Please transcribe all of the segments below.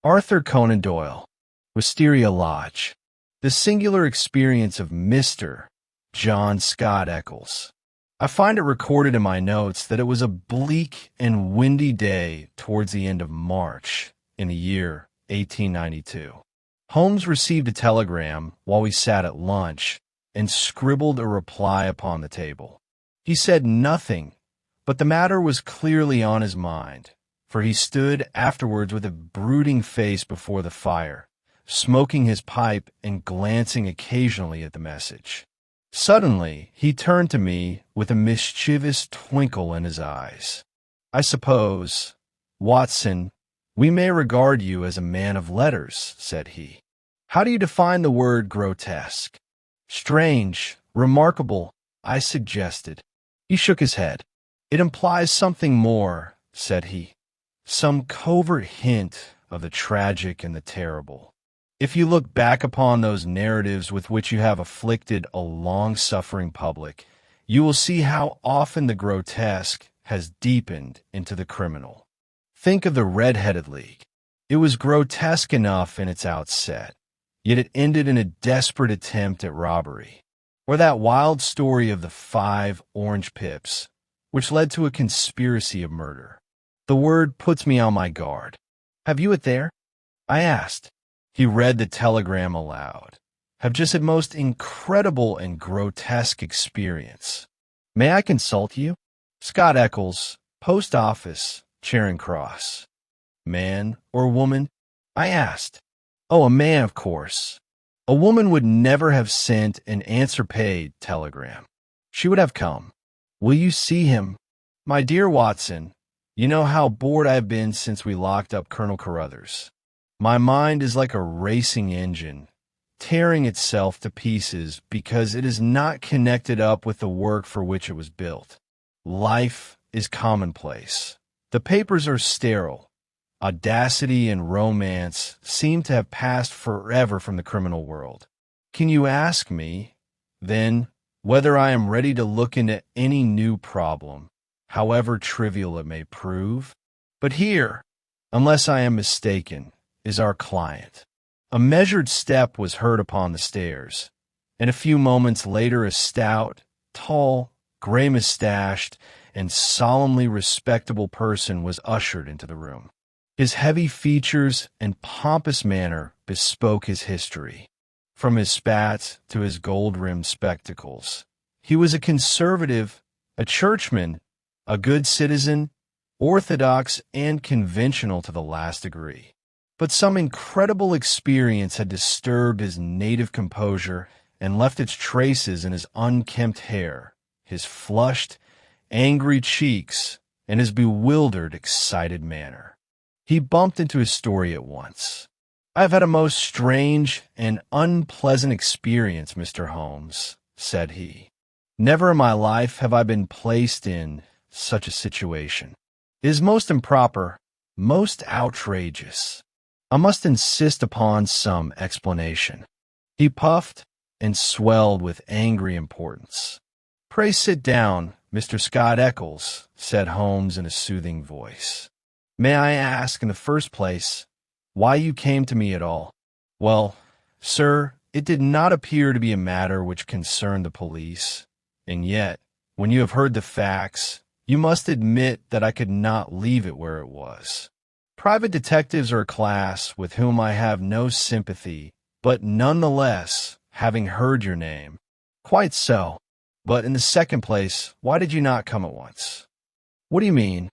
Arthur Conan Doyle, Wisteria Lodge. The singular experience of Mr. John Scott Eccles. I find it recorded in my notes that it was a bleak and windy day towards the end of March in the year 1892. Holmes received a telegram while we sat at lunch and scribbled a reply upon the table. He said nothing, but the matter was clearly on his mind, for he stood afterwards with a brooding face before the fire, smoking his pipe and glancing occasionally at the message. Suddenly, he turned to me with a mischievous twinkle in his eyes. "I suppose, Watson, we may regard you as a man of letters," said he. "How do you define the word grotesque?" "Strange, remarkable," I suggested. He shook his head. "It implies something more," said he, "some covert hint of the tragic and the terrible. If you look back upon those narratives with which you have afflicted a long-suffering public, you will see how often the grotesque has deepened into the criminal. Think of the Red-Headed League. It was grotesque enough in its outset, yet it ended in a desperate attempt at robbery. Or that wild story of the 5 orange pips, which led to a conspiracy of murder. The word puts me on my guard. "Have you it there?" I asked. He read the telegram aloud. "Have just a most incredible and grotesque experience. May I consult you? Scott Eccles, Post Office, Charing Cross." "Man or woman?" I asked. "Oh, a man, of course. A woman would never have sent an answer paid telegram. She would have come. Will you see him? My dear Watson, you know how bored I have been since we locked up Colonel Carruthers. My mind is like a racing engine, tearing itself to pieces because it is not connected up with the work for which it was built. Life is commonplace. The papers are sterile. Audacity and romance seem to have passed forever from the criminal world. Can you ask me, then, whether I am ready to look into any new problem, however trivial it may prove? But here, unless I am mistaken, is our client." A measured step was heard upon the stairs, and a few moments later a stout, tall, gray-mustached, and solemnly respectable person was ushered into the room. His heavy features and pompous manner bespoke his history. From his spats to his gold-rimmed spectacles, he was a conservative, a churchman, a good citizen, orthodox and conventional to the last degree. But some incredible experience had disturbed his native composure and left its traces in his unkempt hair, his flushed, angry cheeks, and his bewildered, excited manner. He bumped into his story at once. "I have had a most strange and unpleasant experience, Mr. Holmes," said he. "Never in my life have I been placed in such a situation. It is most improper, most outrageous. I must insist upon some explanation." He puffed and swelled with angry importance. "Pray sit down, Mr. Scott Eccles," said Holmes in a soothing voice. "May I ask, in the first place, why you came to me at all?" "Well, sir, it did not appear to be a matter which concerned the police, and yet, when you have heard the facts, you must admit that I could not leave it where it was. Private detectives are a class with whom I have no sympathy, but nonetheless, having heard your name—" "Quite so. But in the second place, why did you not come at once?" "What do you mean?"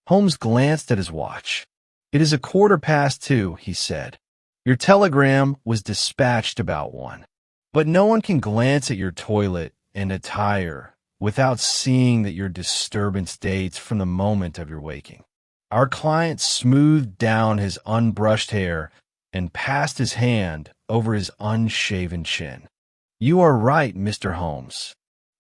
Holmes glanced at his watch. "It is 2:15, he said. "Your telegram was dispatched about 1. But no one can glance at your toilet and attire without seeing that your disturbance dates from the moment of your waking." Our client smoothed down his unbrushed hair and passed his hand over his unshaven chin. "You are right, Mr. Holmes.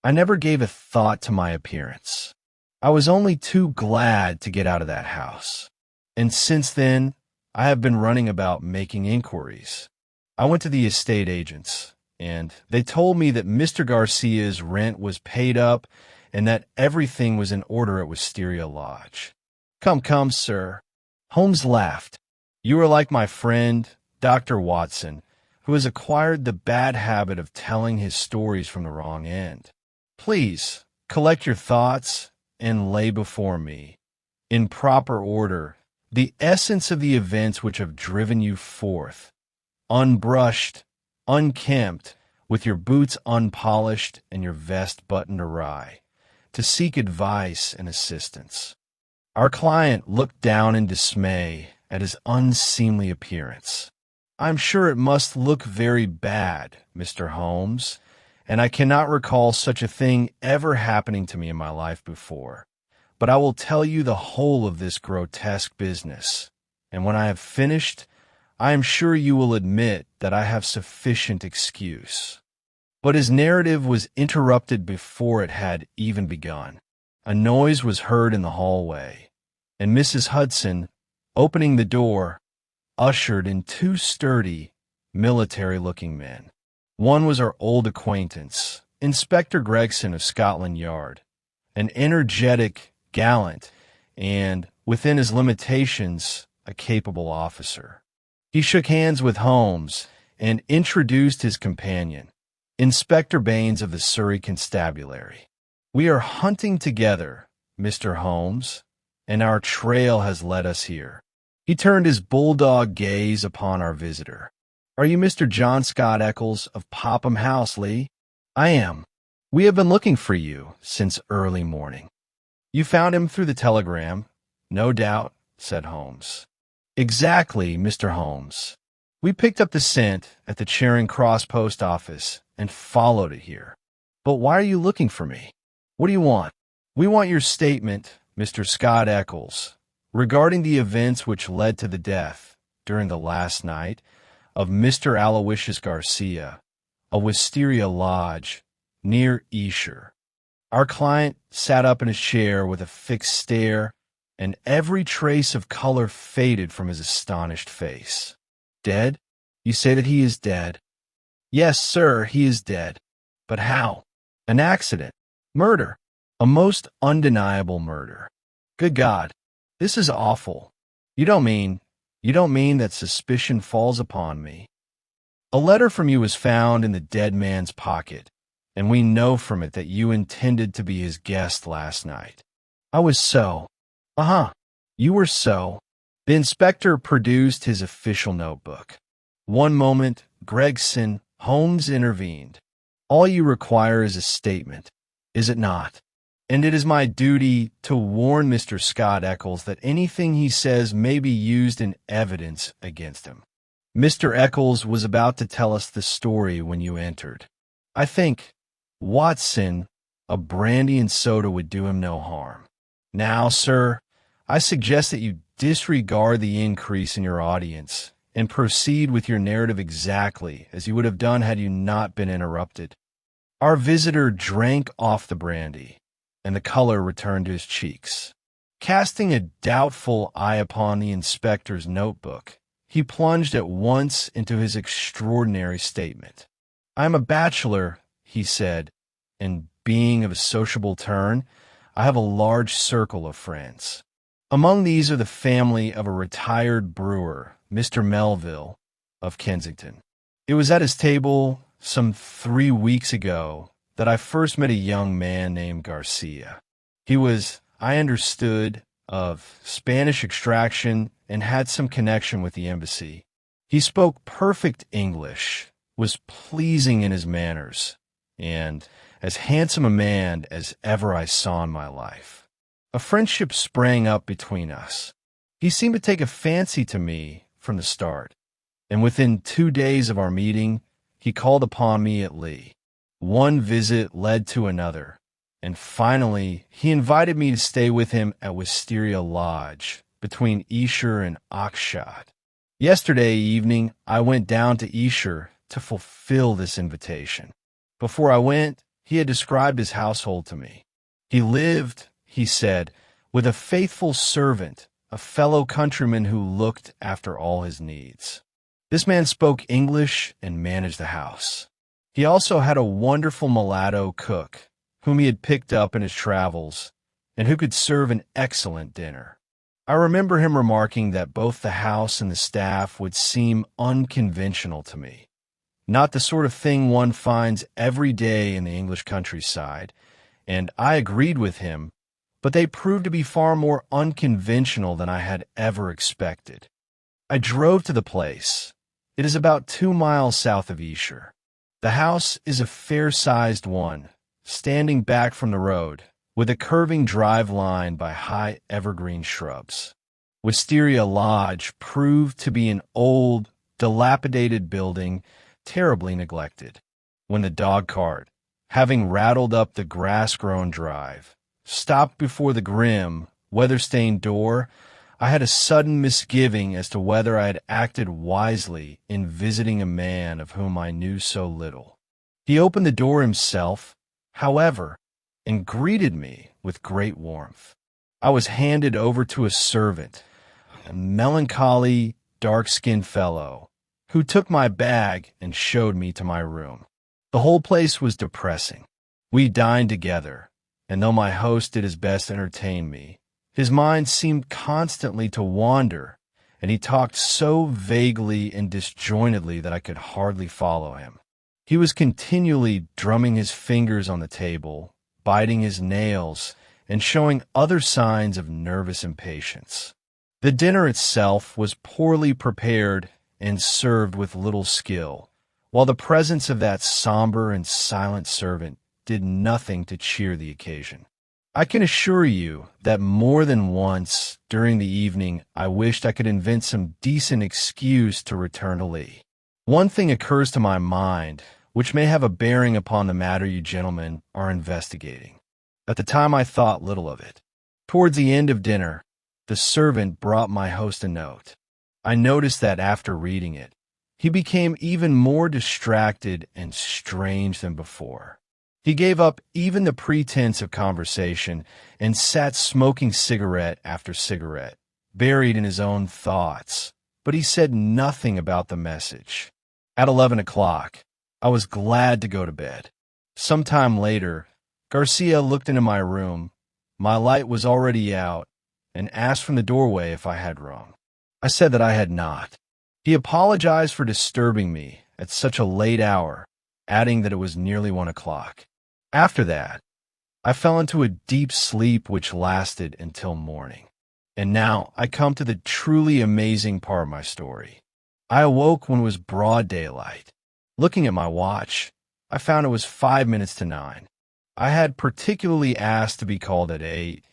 I never gave a thought to my appearance. I was only too glad to get out of that house. And since then, I have been running about making inquiries. I went to the estate agents, and they told me that Mr. Garcia's rent was paid up and that everything was in order at Wisteria Lodge." "Come, come, sir." Holmes laughed. You are like my friend, Dr. Watson, who has acquired the bad habit of telling his stories from the wrong end. Please, collect your thoughts and lay before me, in proper order, the essence of the events which have driven you forth, unbrushed, unkempt, with your boots unpolished and your vest buttoned awry, to seek advice and assistance. Our client looked down in dismay at his unseemly appearance. I'm sure it must look very bad, Mr. Holmes, and I cannot recall such a thing ever happening to me in my life before. But I will tell you the whole of this grotesque business, and when I have finished, I am sure you will admit that I have sufficient excuse. But his narrative was interrupted before it had even begun. A noise was heard in the hallway, and Mrs. Hudson, opening the door, ushered in two sturdy, military-looking men. One was our old acquaintance, Inspector Gregson of Scotland Yard, an energetic, gallant, and, within his limitations, a capable officer. He shook hands with Holmes and introduced his companion, Inspector Baynes of the Surrey Constabulary. We are hunting together, Mr. Holmes, and our trail has led us here. He turned his bulldog gaze upon our visitor. Are you Mr. John Scott Eccles of Popham House, Lee? I am. We have been looking for you since early morning. You found him through the telegram, no doubt, said Holmes. Exactly, Mr. Holmes. We picked up the scent at the Charing Cross post office and followed it here. But why are you looking for me? What do you want? We want your statement, Mr. Scott Eccles, regarding the events which led to the death, during the last night, of Mr. Aloysius Garcia, of Wisteria Lodge, near Esher. Our client sat up in his chair with a fixed stare, and every trace of color faded from his astonished face. Dead? You say that he is dead? Yes, sir, he is dead. But how? An accident. Murder. A most undeniable murder. Good God, this is awful. You don't mean that suspicion falls upon me? A letter from you was found in the dead man's pocket, and we know from it that you intended to be his guest last night. I was so. You were so. The inspector produced his official notebook. One moment, Gregson, Holmes intervened. All you require is a statement, is it not? And it is my duty to warn Mr. Scott Eccles that anything he says may be used in evidence against him. Mr. Eccles was about to tell us the story when you entered. I think, Watson, a brandy and soda would do him no harm. Now, sir, I suggest that you disregard the increase in your audience and proceed with your narrative exactly as you would have done had you not been interrupted. Our visitor drank off the brandy, and the color returned to his cheeks. Casting a doubtful eye upon the inspector's notebook, he plunged at once into his extraordinary statement. I am a bachelor, he said, and being of a sociable turn, I have a large circle of friends. Among these are the family of a retired brewer, Mr. Melville, of Kensington. It was at his table some 3 weeks ago that I first met a young man named Garcia. He was, I understood, of Spanish extraction and had some connection with the embassy. He spoke perfect English, was pleasing in his manners, and as handsome a man as ever I saw in my life. A friendship sprang up between us. He seemed to take a fancy to me from the start, and within 2 days of our meeting, he called upon me at Lee. One visit led to another, and finally he invited me to stay with him at Wisteria Lodge, between Esher and Oxshott. Yesterday evening I went down to Esher to fulfill this invitation. Before I went, he had described his household to me. He lived, he said, with a faithful servant, a fellow countryman who looked after all his needs. This man spoke English and managed the house. He also had a wonderful mulatto cook, whom he had picked up in his travels, and who could serve an excellent dinner. I remember him remarking that both the house and the staff would seem unconventional to me. Not the sort of thing one finds every day in the English countryside, and I agreed with him, but they proved to be far more unconventional than I had ever expected. I drove to the place. It is about 2 miles south of Esher. The house is a fair-sized one, standing back from the road, with a curving drive lined by high evergreen shrubs. Wisteria Lodge proved to be an old, dilapidated building, terribly neglected. When the dog cart, having rattled up the grass-grown drive, stopped before the grim, weather-stained door, I had a sudden misgiving as to whether I had acted wisely in visiting a man of whom I knew so little. He opened the door himself, however, and greeted me with great warmth. I was handed over to a servant, a melancholy, dark-skinned fellow, who took my bag and showed me to my room. The whole place was depressing. We dined together, and though my host did his best to entertain me, his mind seemed constantly to wander, and he talked so vaguely and disjointedly that I could hardly follow him. He was continually drumming his fingers on the table, biting his nails, and showing other signs of nervous impatience. The dinner itself was poorly prepared and served with little skill, while the presence of that somber and silent servant did nothing to cheer the occasion. I can assure you that more than once during the evening I wished I could invent some decent excuse to return to Lee. One thing occurs to my mind, which may have a bearing upon the matter you gentlemen are investigating. At the time I thought little of it. Towards the end of dinner, the servant brought my host a note. I noticed that after reading it, he became even more distracted and strange than before. He gave up even the pretense of conversation and sat smoking cigarette after cigarette, buried in his own thoughts, but he said nothing about the message. At 11 o'clock, I was glad to go to bed. Some time later, Garcia looked into my room. My light was already out, and asked from the doorway if I had rung. I said that I had not. He apologized for disturbing me at such a late hour, adding that it was nearly 1 o'clock. After that, I fell into a deep sleep which lasted until morning. And now I come to the truly amazing part of my story. I awoke when it was broad daylight. Looking at my watch, I found it was 5 minutes to 9. I had particularly asked to be called at 8,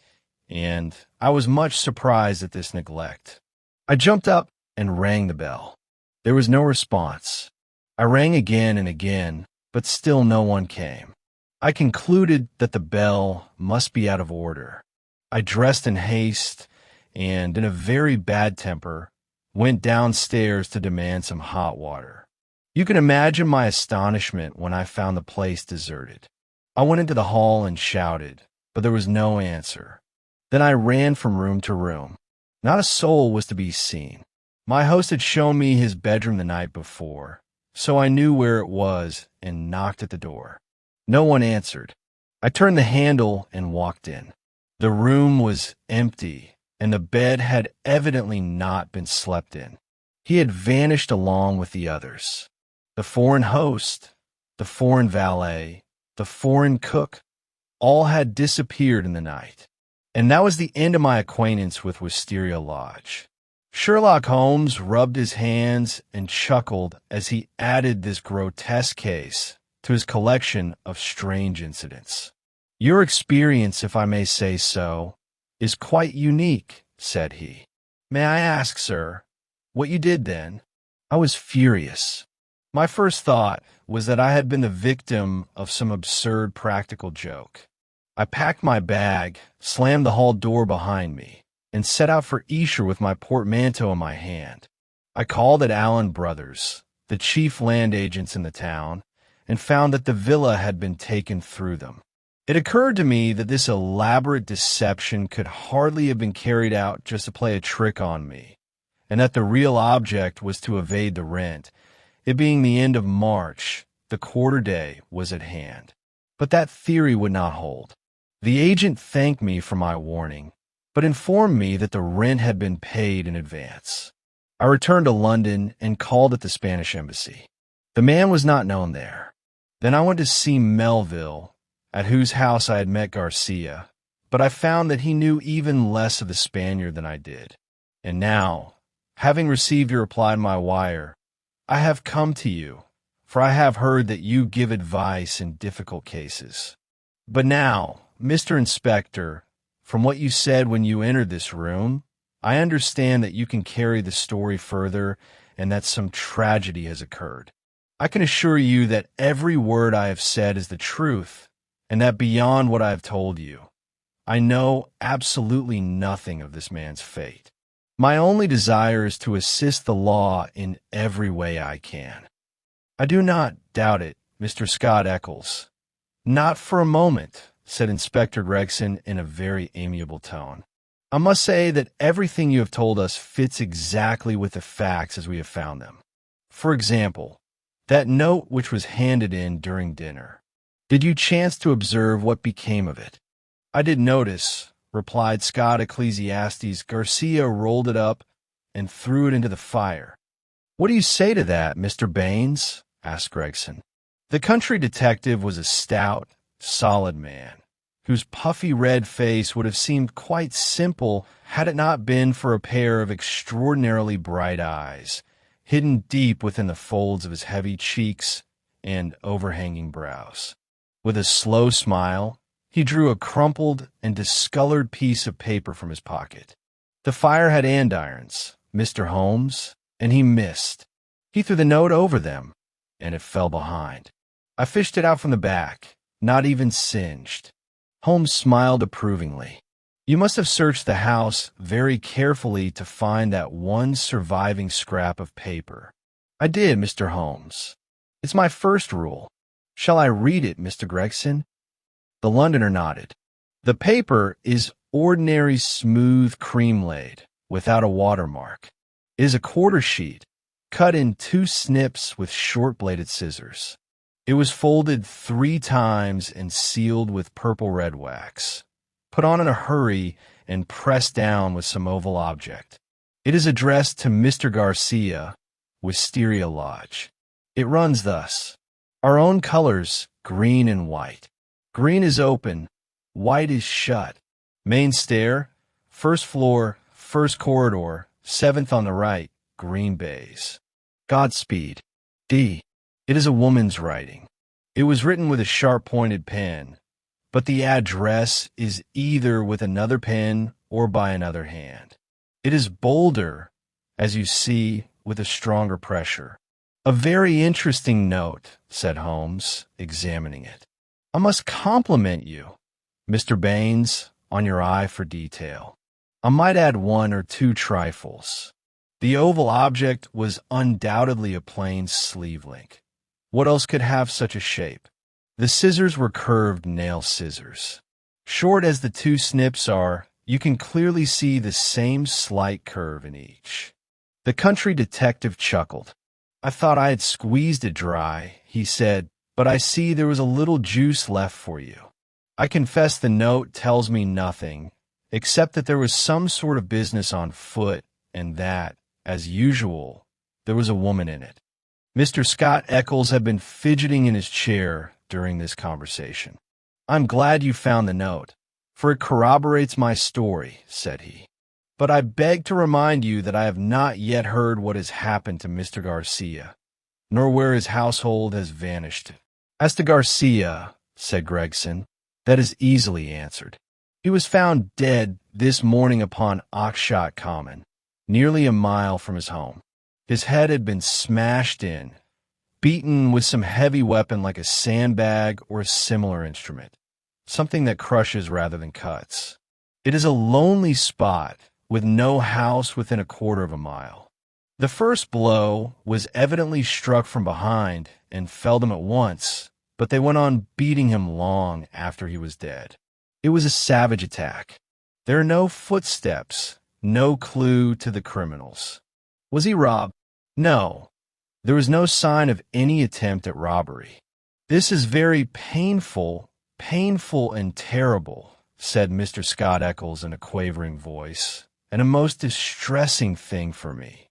and I was much surprised at this neglect. I jumped up and rang the bell. There was no response. I rang again and again, but still no one came. I concluded that the bell must be out of order. I dressed in haste and, in a very bad temper, went downstairs to demand some hot water. You can imagine my astonishment when I found the place deserted. I went into the hall and shouted, but there was no answer. Then I ran from room to room. Not a soul was to be seen. My host had shown me his bedroom the night before, so I knew where it was and knocked at the door. No one answered. I turned the handle and walked in. The room was empty, and the bed had evidently not been slept in. He had vanished along with the others. The foreign host, the foreign valet, the foreign cook, all had disappeared in the night. And that was the end of my acquaintance with Wisteria Lodge. Sherlock Holmes rubbed his hands and chuckled as he added this grotesque case to his collection of strange incidents. Your experience, if I may say so, is quite unique, said he. May I ask, sir, what you did then? I was furious. My first thought was that I had been the victim of some absurd practical joke. I packed my bag, slammed the hall door behind me, and set out for Esher with my portmanteau in my hand. I called at Allen Brothers, the chief land agents in the town, and found that the villa had been taken through them. It occurred to me that this elaborate deception could hardly have been carried out just to play a trick on me, and that the real object was to evade the rent. It being the end of March, the quarter day was at hand. But that theory would not hold. The agent thanked me for my warning, but informed me that the rent had been paid in advance. I returned to London and called at the Spanish embassy. The man was not known there. Then I went to see Melville, at whose house I had met Garcia, but I found that he knew even less of the Spaniard than I did. And now, having received your reply to my wire, I have come to you, for I have heard that you give advice in difficult cases. But now, Mr. Inspector, from what you said when you entered this room, I understand that you can carry the story further and that some tragedy has occurred. I can assure you that every word I have said is the truth, and that beyond what I have told you, I know absolutely nothing of this man's fate. My only desire is to assist the law in every way I can. I do not doubt it, Mr. Scott Eccles. Not for a moment, said Inspector Gregson in a very amiable tone. I must say that everything you have told us fits exactly with the facts as we have found them. For example, that note which was handed in during dinner. Did you chance to observe what became of it? I did notice, replied Scott Ecclesiastes. Garcia rolled it up and threw it into the fire. What do you say to that, Mr. Baynes? Asked Gregson. The country detective was a stout, solid man, whose puffy red face would have seemed quite simple had it not been for a pair of extraordinarily bright eyes, hidden deep within the folds of his heavy cheeks and overhanging brows. With a slow smile, he drew a crumpled and discolored piece of paper from his pocket. The fire had andirons, Mr. Holmes, and he missed. He threw the note over them, and it fell behind. I fished it out from the back, not even singed. Holmes smiled approvingly. You must have searched the house very carefully to find that one surviving scrap of paper. I did, Mr. Holmes. It's my first rule. Shall I read it, Mr. Gregson? The Londoner nodded. The paper is ordinary smooth cream-laid, without a watermark. It is a quarter sheet, cut in 2 snips with short-bladed scissors. It was folded 3 times and sealed with purple red wax, put on in a hurry and pressed down with some oval object. It is addressed to Mr. Garcia, Wisteria Lodge. It runs thus. Our own colors, green and white. Green is open, white is shut. Main stair, first floor, first corridor, 7th on the right, green baize. Godspeed. D. It is a woman's writing. It was written with a sharp-pointed pen, but the address is either with another pen or by another hand. It is bolder, as you see, with a stronger pressure. A very interesting note, said Holmes, examining it. I must compliment you, Mr. Baynes, on your eye for detail. I might add 1 or 2 trifles. The oval object was undoubtedly a plain sleeve link. What else could have such a shape? The scissors were curved nail scissors. Short as the 2 snips are, you can clearly see the same slight curve in each. The country detective chuckled. I thought I had squeezed it dry, he said, but I see there was a little juice left for you. I confess the note tells me nothing, except that there was some sort of business on foot and that, as usual, there was a woman in it. Mr. Scott Eccles had been fidgeting in his chair during this conversation. I'm glad you found the note, for it corroborates my story, said he. But I beg to remind you that I have not yet heard what has happened to Mr. Garcia, nor where his household has vanished. As to Garcia, said Gregson, that is easily answered. He was found dead this morning upon Oxshott Common, nearly a mile from his home. His head had been smashed in, beaten with some heavy weapon like a sandbag or a similar instrument, something that crushes rather than cuts. It is a lonely spot, with no house within a quarter of a mile. The first blow was evidently struck from behind and felled him at once, but they went on beating him long after he was dead. It was a savage attack. There are no footsteps, no clue to the criminals. Was he robbed? No. There was no sign of any attempt at robbery. This is very painful and terrible, said Mr. Scott Eccles in a quavering voice, and a most distressing thing for me.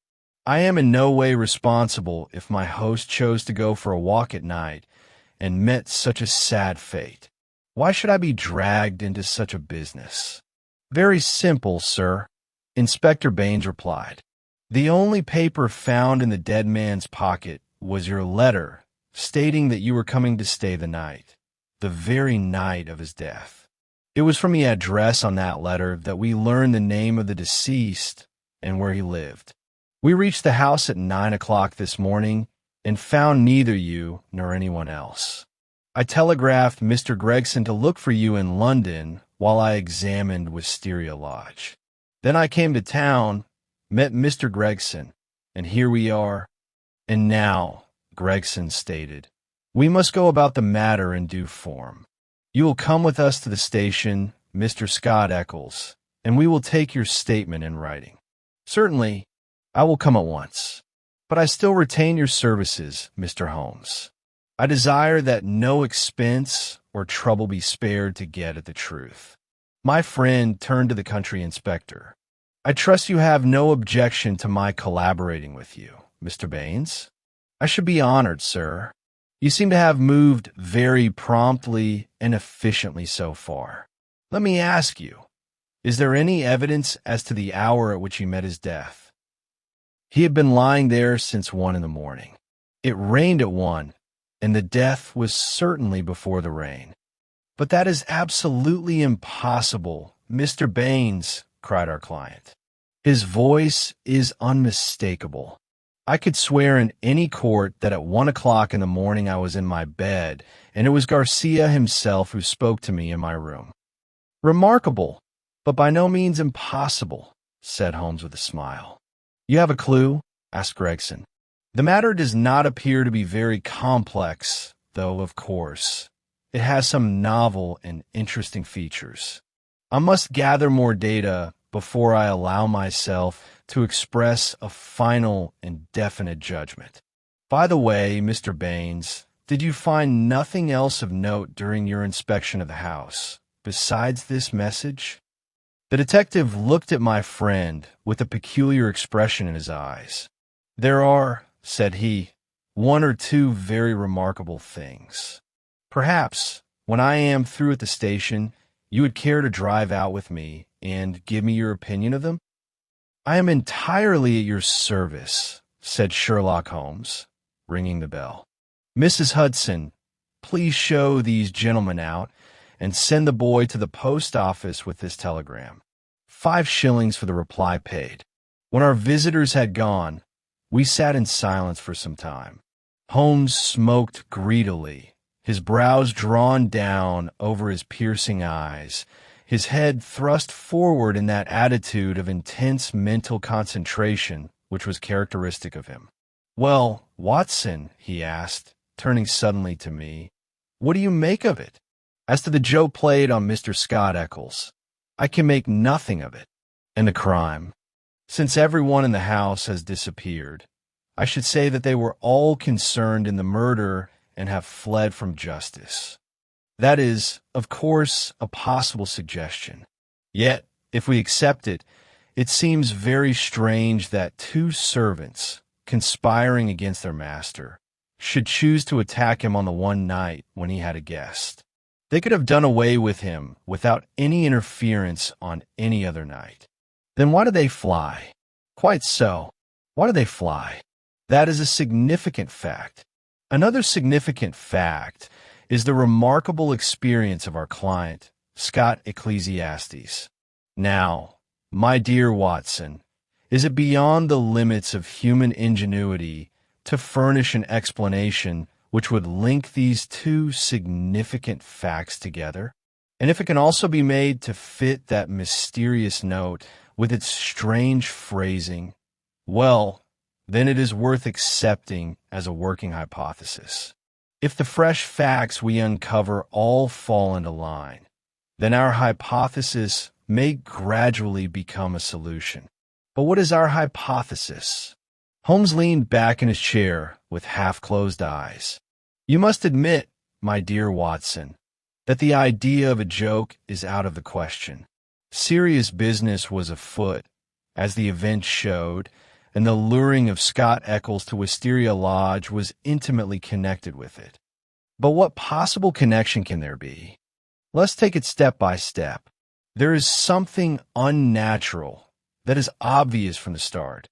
I am in no way responsible if my host chose to go for a walk at night and met such a sad fate. Why should I be dragged into such a business? Very simple, sir, Inspector Baynes replied. The only paper found in the dead man's pocket was your letter stating that you were coming to stay the night, the very night of his death. It was from the address on that letter that we learned the name of the deceased and where he lived. We reached the house at 9 o'clock this morning and found neither you nor anyone else. I telegraphed Mr. Gregson to look for you in London while I examined Wisteria Lodge. Then I came to town, met Mr. Gregson, and here we are. And now, Gregson stated, we must go about the matter in due form. You will come with us to the station, Mr. Scott Eccles, and we will take your statement in writing. Certainly, I will come at once, but I still retain your services, Mr. Holmes. I desire that no expense or trouble be spared to get at the truth. My friend turned to the country inspector. I trust you have no objection to my collaborating with you, Mr. Baynes. I should be honored, sir. You seem to have moved very promptly and efficiently so far. Let me ask you, is there any evidence as to the hour at which he met his death? He had been lying there since 1 in the morning. It rained at 1, and the death was certainly before the rain. But that is absolutely impossible, Mr. Baynes, cried our client. His voice is unmistakable. I could swear in any court that at 1 o'clock in the morning I was in my bed, and it was Garcia himself who spoke to me in my room. Remarkable, but by no means impossible, said Holmes with a smile. You have a clue? Asked Gregson. The matter does not appear to be very complex, though, of course, it has some novel and interesting features. I must gather more data before I allow myself to express a final and definite judgment. By the way, Mr. Baynes, did you find nothing else of note during your inspection of the house, besides this message? The detective looked at my friend with a peculiar expression in his eyes. There are, said he, 1 or 2 very remarkable things. Perhaps, when I am through at the station, you would care to drive out with me and give me your opinion of them? I am entirely at your service, said Sherlock Holmes, ringing the bell. Mrs. Hudson, please show these gentlemen out and send the boy to the post office with this telegram. 5 shillings for the reply paid. When our visitors had gone, we sat in silence for some time. Holmes smoked greedily, his brows drawn down over his piercing eyes, his head thrust forward in that attitude of intense mental concentration which was characteristic of him. Well, Watson, he asked, turning suddenly to me, what do you make of it? As to the joke played on Mr. Scott Eccles, I can make nothing of it. And the crime? Since everyone in the house has disappeared, I should say that they were all concerned in the murder and have fled from justice. That is, of course, a possible suggestion. Yet, if we accept it, it seems very strange that 2 servants, conspiring against their master, should choose to attack him on the one night when he had a guest. They could have done away with him without any interference on any other night. Then why did they fly? Quite so. Why did they fly? That is a significant fact. Another significant fact is the remarkable experience of our client, Scott Eccles. Now, my dear Watson, is it beyond the limits of human ingenuity to furnish an explanation which would link these 2 significant facts together? And if it can also be made to fit that mysterious note with its strange phrasing, well, then it is worth accepting as a working hypothesis. If the fresh facts we uncover all fall into line, then our hypothesis may gradually become a solution. But what is our hypothesis? Holmes leaned back in his chair with half-closed eyes. You must admit, my dear Watson, that the idea of a joke is out of the question. Serious business was afoot, as the event showed, and the luring of Scott Eccles to Wisteria Lodge was intimately connected with it. But what possible connection can there be? Let's take it step by step. There is something unnatural that is obvious from the start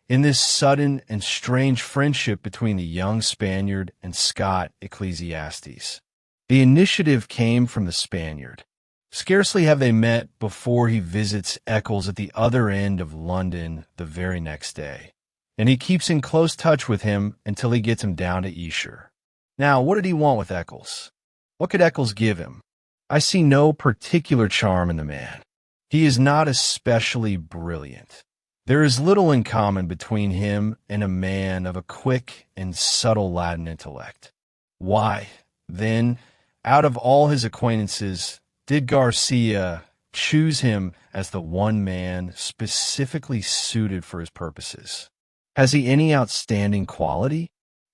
in this sudden and strange friendship between the young Spaniard and Scott Ecclesiastes. The initiative came from the Spaniard. Scarcely have they met before he visits Eccles at the other end of London the very next day, and he keeps in close touch with him until he gets him down to Esher. Now, what did he want with Eccles? What could Eccles give him? I see no particular charm in the man. He is not especially brilliant. There is little in common between him and a man of a quick and subtle Latin intellect. Why, then, out of all his acquaintances, did Garcia choose him as the one man specifically suited for his purposes? Has he any outstanding quality?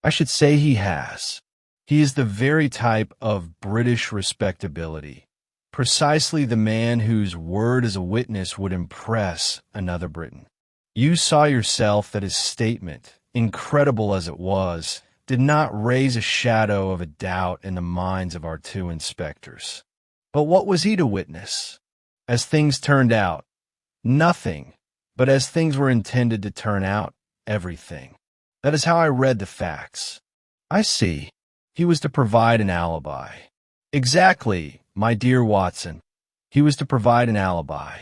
I should say he has. He is the very type of British respectability, precisely the man whose word as a witness would impress another Briton. You saw yourself that his statement, incredible as it was, did not raise a shadow of a doubt in the minds of our two inspectors. But what was he to witness? As things turned out, nothing, but as things were intended to turn out, everything. That is how I read the facts. I see. He was to provide an alibi. Exactly, my dear Watson. He was to provide an alibi.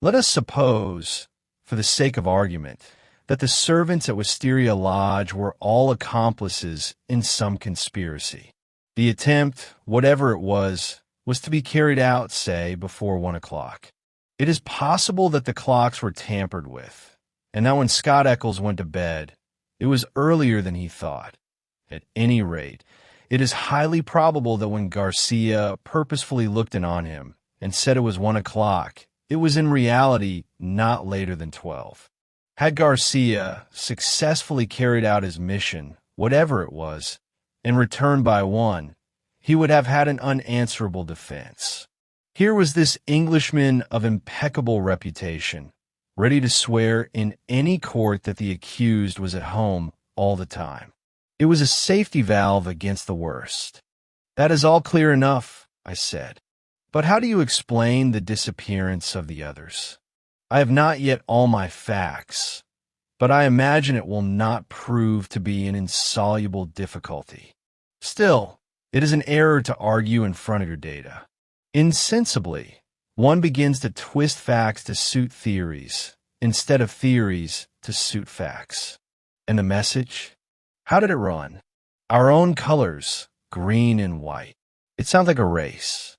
Let us suppose, for the sake of argument, that the servants at Wisteria Lodge were all accomplices in some conspiracy. The attempt, whatever it was to be carried out, say, before 1 o'clock. It is possible that the clocks were tampered with, and that when Scott Eccles went to bed, it was earlier than he thought. At any rate, it is highly probable that when Garcia purposefully looked in on him and said it was 1 o'clock, it was in reality not later than 12. Had Garcia successfully carried out his mission, whatever it was, and returned by 1, he would have had an unanswerable defense. Here was this Englishman of impeccable reputation, ready to swear in any court that the accused was at home all the time. It was a safety valve against the worst. That is all clear enough, I said. But how do you explain the disappearance of the others? I have not yet all my facts, but I imagine it will not prove to be an insoluble difficulty. Still, it is an error to argue in front of your data. Insensibly, one begins to twist facts to suit theories, instead of theories to suit facts. And the message? How did it run? Our own colors, green and white. It sounds like a race.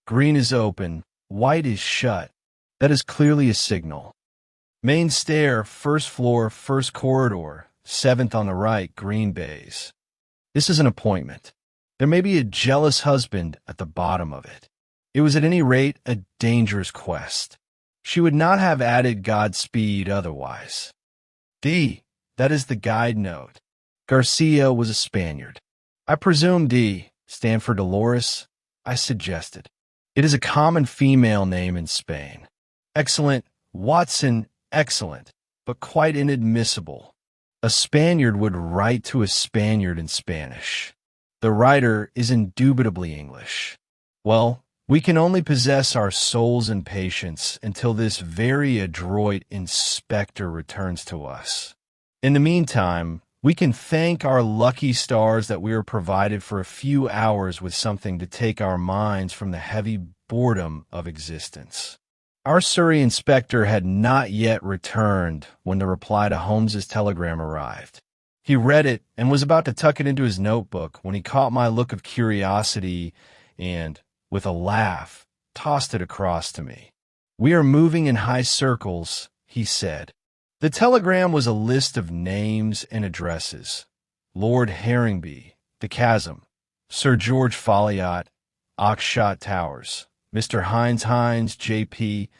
Green is open, white is shut. That is clearly a signal. Main stair, first floor, first corridor, 7th on the right, green bays. This is an appointment. There may be a jealous husband at the bottom of it. It was at any rate a dangerous quest. She would not have added Godspeed otherwise. D, that is the guide note. Garcia was a Spaniard. I presume D stand for Dolores, I suggested. It is a common female name in Spain. Excellent, Watson, excellent, but quite inadmissible. A Spaniard would write to a Spaniard in Spanish. The writer is indubitably English. Well, we can only possess our souls in patience until this very adroit inspector returns to us. In the meantime, we can thank our lucky stars that we are provided for a few hours with something to take our minds from the heavy boredom of existence. Our Surrey inspector had not yet returned when the reply to Holmes's telegram arrived. He read it and was about to tuck it into his notebook when he caught my look of curiosity and, with a laugh, tossed it across to me. "We are moving in high circles," he said. The telegram was a list of names and addresses. Lord Harringby, The Chasm, Sir George Folliot, Oxshott Towers, Mr. Hines, J.P.,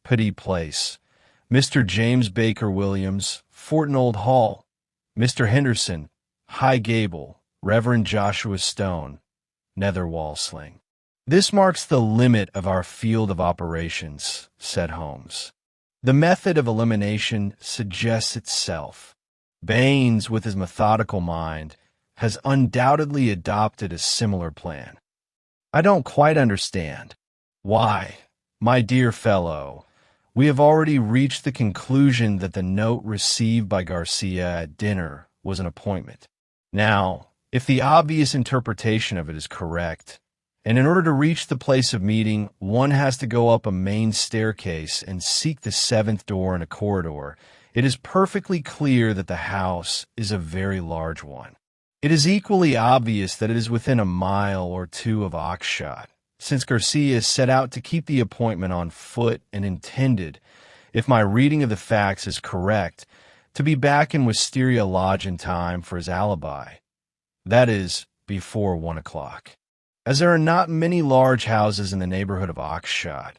Petty Place, Mr. James Baker Williams, Fortnold Hall, Mr. Henderson, High Gable, Reverend Joshua Stone, Nether Walsling. "This marks the limit of our field of operations," said Holmes. "The method of elimination suggests itself. Baynes, with his methodical mind, has undoubtedly adopted a similar plan. I don't quite understand. Why, my dear fellow, we have already reached the conclusion that the note received by Garcia at dinner was an appointment. Now, if the obvious interpretation of it is correct, and in order to reach the place of meeting, one has to go up a main staircase and seek the seventh door in a corridor, it is perfectly clear that the house is a very large one. It is equally obvious that it is within a mile or two of Oxshott, since Garcia set out to keep the appointment on foot and intended, if my reading of the facts is correct, to be back in Wisteria Lodge in time for his alibi. That is, before 1 o'clock. As there are not many large houses in the neighborhood of Oxshott,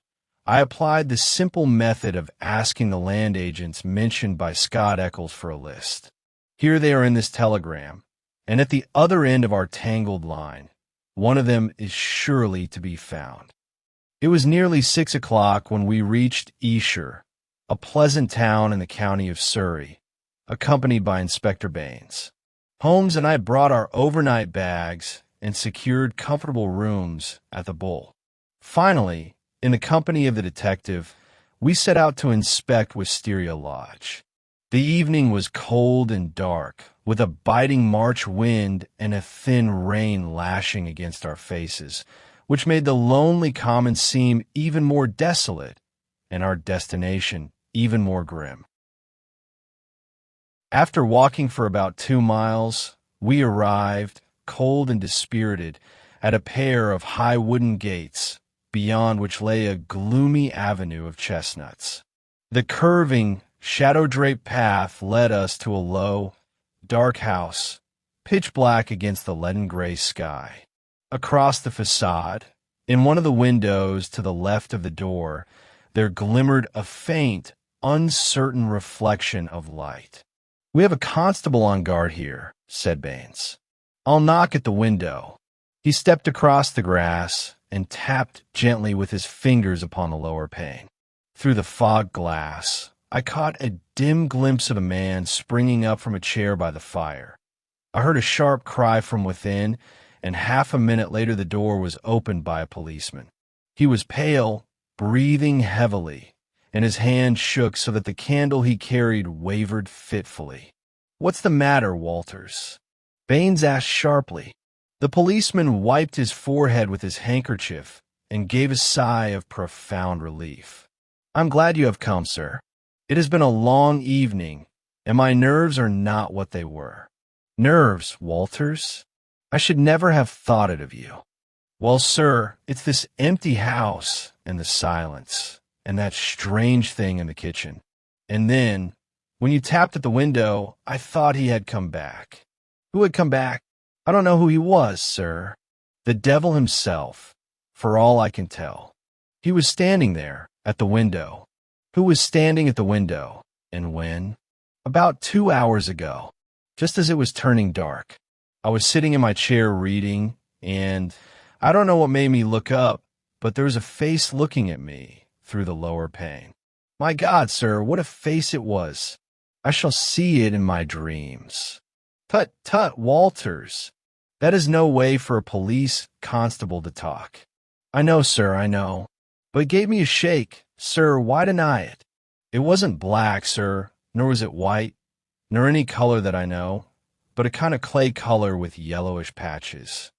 I applied the simple method of asking the land agents mentioned by Scott Eccles for a list. Here they are in this telegram, and at the other end of our tangled line, one of them is surely to be found. It was nearly 6 o'clock when we reached Esher, a pleasant town in the county of Surrey, accompanied by Inspector Baynes. Holmes and I brought our overnight bags and secured comfortable rooms at the Bull. Finally, in the company of the detective, we set out to inspect Wisteria Lodge. The evening was cold and dark, with a biting March wind and a thin rain lashing against our faces, which made the lonely common seem even more desolate and our destination even more grim. After walking for about 2 miles, we arrived, cold and dispirited, at a pair of high wooden gates, beyond which lay a gloomy avenue of chestnuts. The curving, shadow-draped path led us to a low, dark house, pitch black against the leaden-gray sky. Across the facade, in one of the windows to the left of the door, there glimmered a faint, uncertain reflection of light. "We have a constable on guard here," said Baynes. "I'll knock at the window." He stepped across the grass and tapped gently with his fingers upon the lower pane. Through the fog glass, I caught a dim glimpse of a man springing up from a chair by the fire. I heard a sharp cry from within, and half a minute later the door was opened by a policeman. He was pale, breathing heavily, and his hand shook so that the candle he carried wavered fitfully. "What's the matter, Walters?" Baynes asked sharply. The policeman wiped his forehead with his handkerchief and gave a sigh of profound relief. "I'm glad you have come, sir. It has been a long evening, and my nerves are not what they were." "Nerves, Walters? I should never have thought it of you." "Well, sir, it's this empty house and the silence, and that strange thing in the kitchen. And then, when you tapped at the window, I thought he had come back." "Who had come back?" "I don't know who he was, sir. The devil himself, for all I can tell. He was standing there, at the window." "Who was standing at the window, and when?" "About 2 hours ago, just as it was turning dark. I was sitting in my chair reading, and I don't know what made me look up, but there was a face looking at me through the lower pane. My God, sir, what a face it was! I shall see it in my dreams." "Tut, tut, Walters. That is no way for a police constable to talk." "I know, sir, I know. But it gave me a shake. Sir, why deny it? It wasn't black, sir, nor was it white, nor any color that I know, but a kind of clay color with yellowish patches.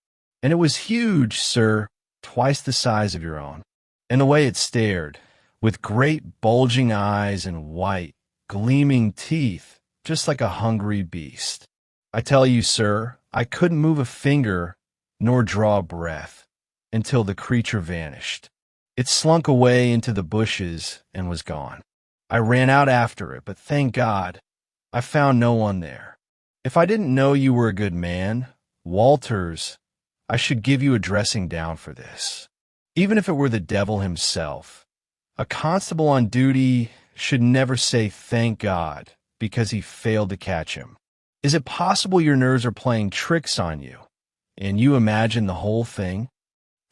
And it was huge, sir, twice the size of your own. And the way it stared, with great bulging eyes and white, gleaming teeth, just like a hungry beast. I tell you, sir, I couldn't move a finger nor draw a breath until the creature vanished. It slunk away into the bushes and was gone. I ran out after it, but thank God, I found no one there. If I didn't know you were a good man, Walters, I should give you a dressing down for this. Even if it were the devil himself, a constable on duty should never say thank God because he failed to catch him. Is it possible your nerves are playing tricks on you, and you imagine the whole thing?"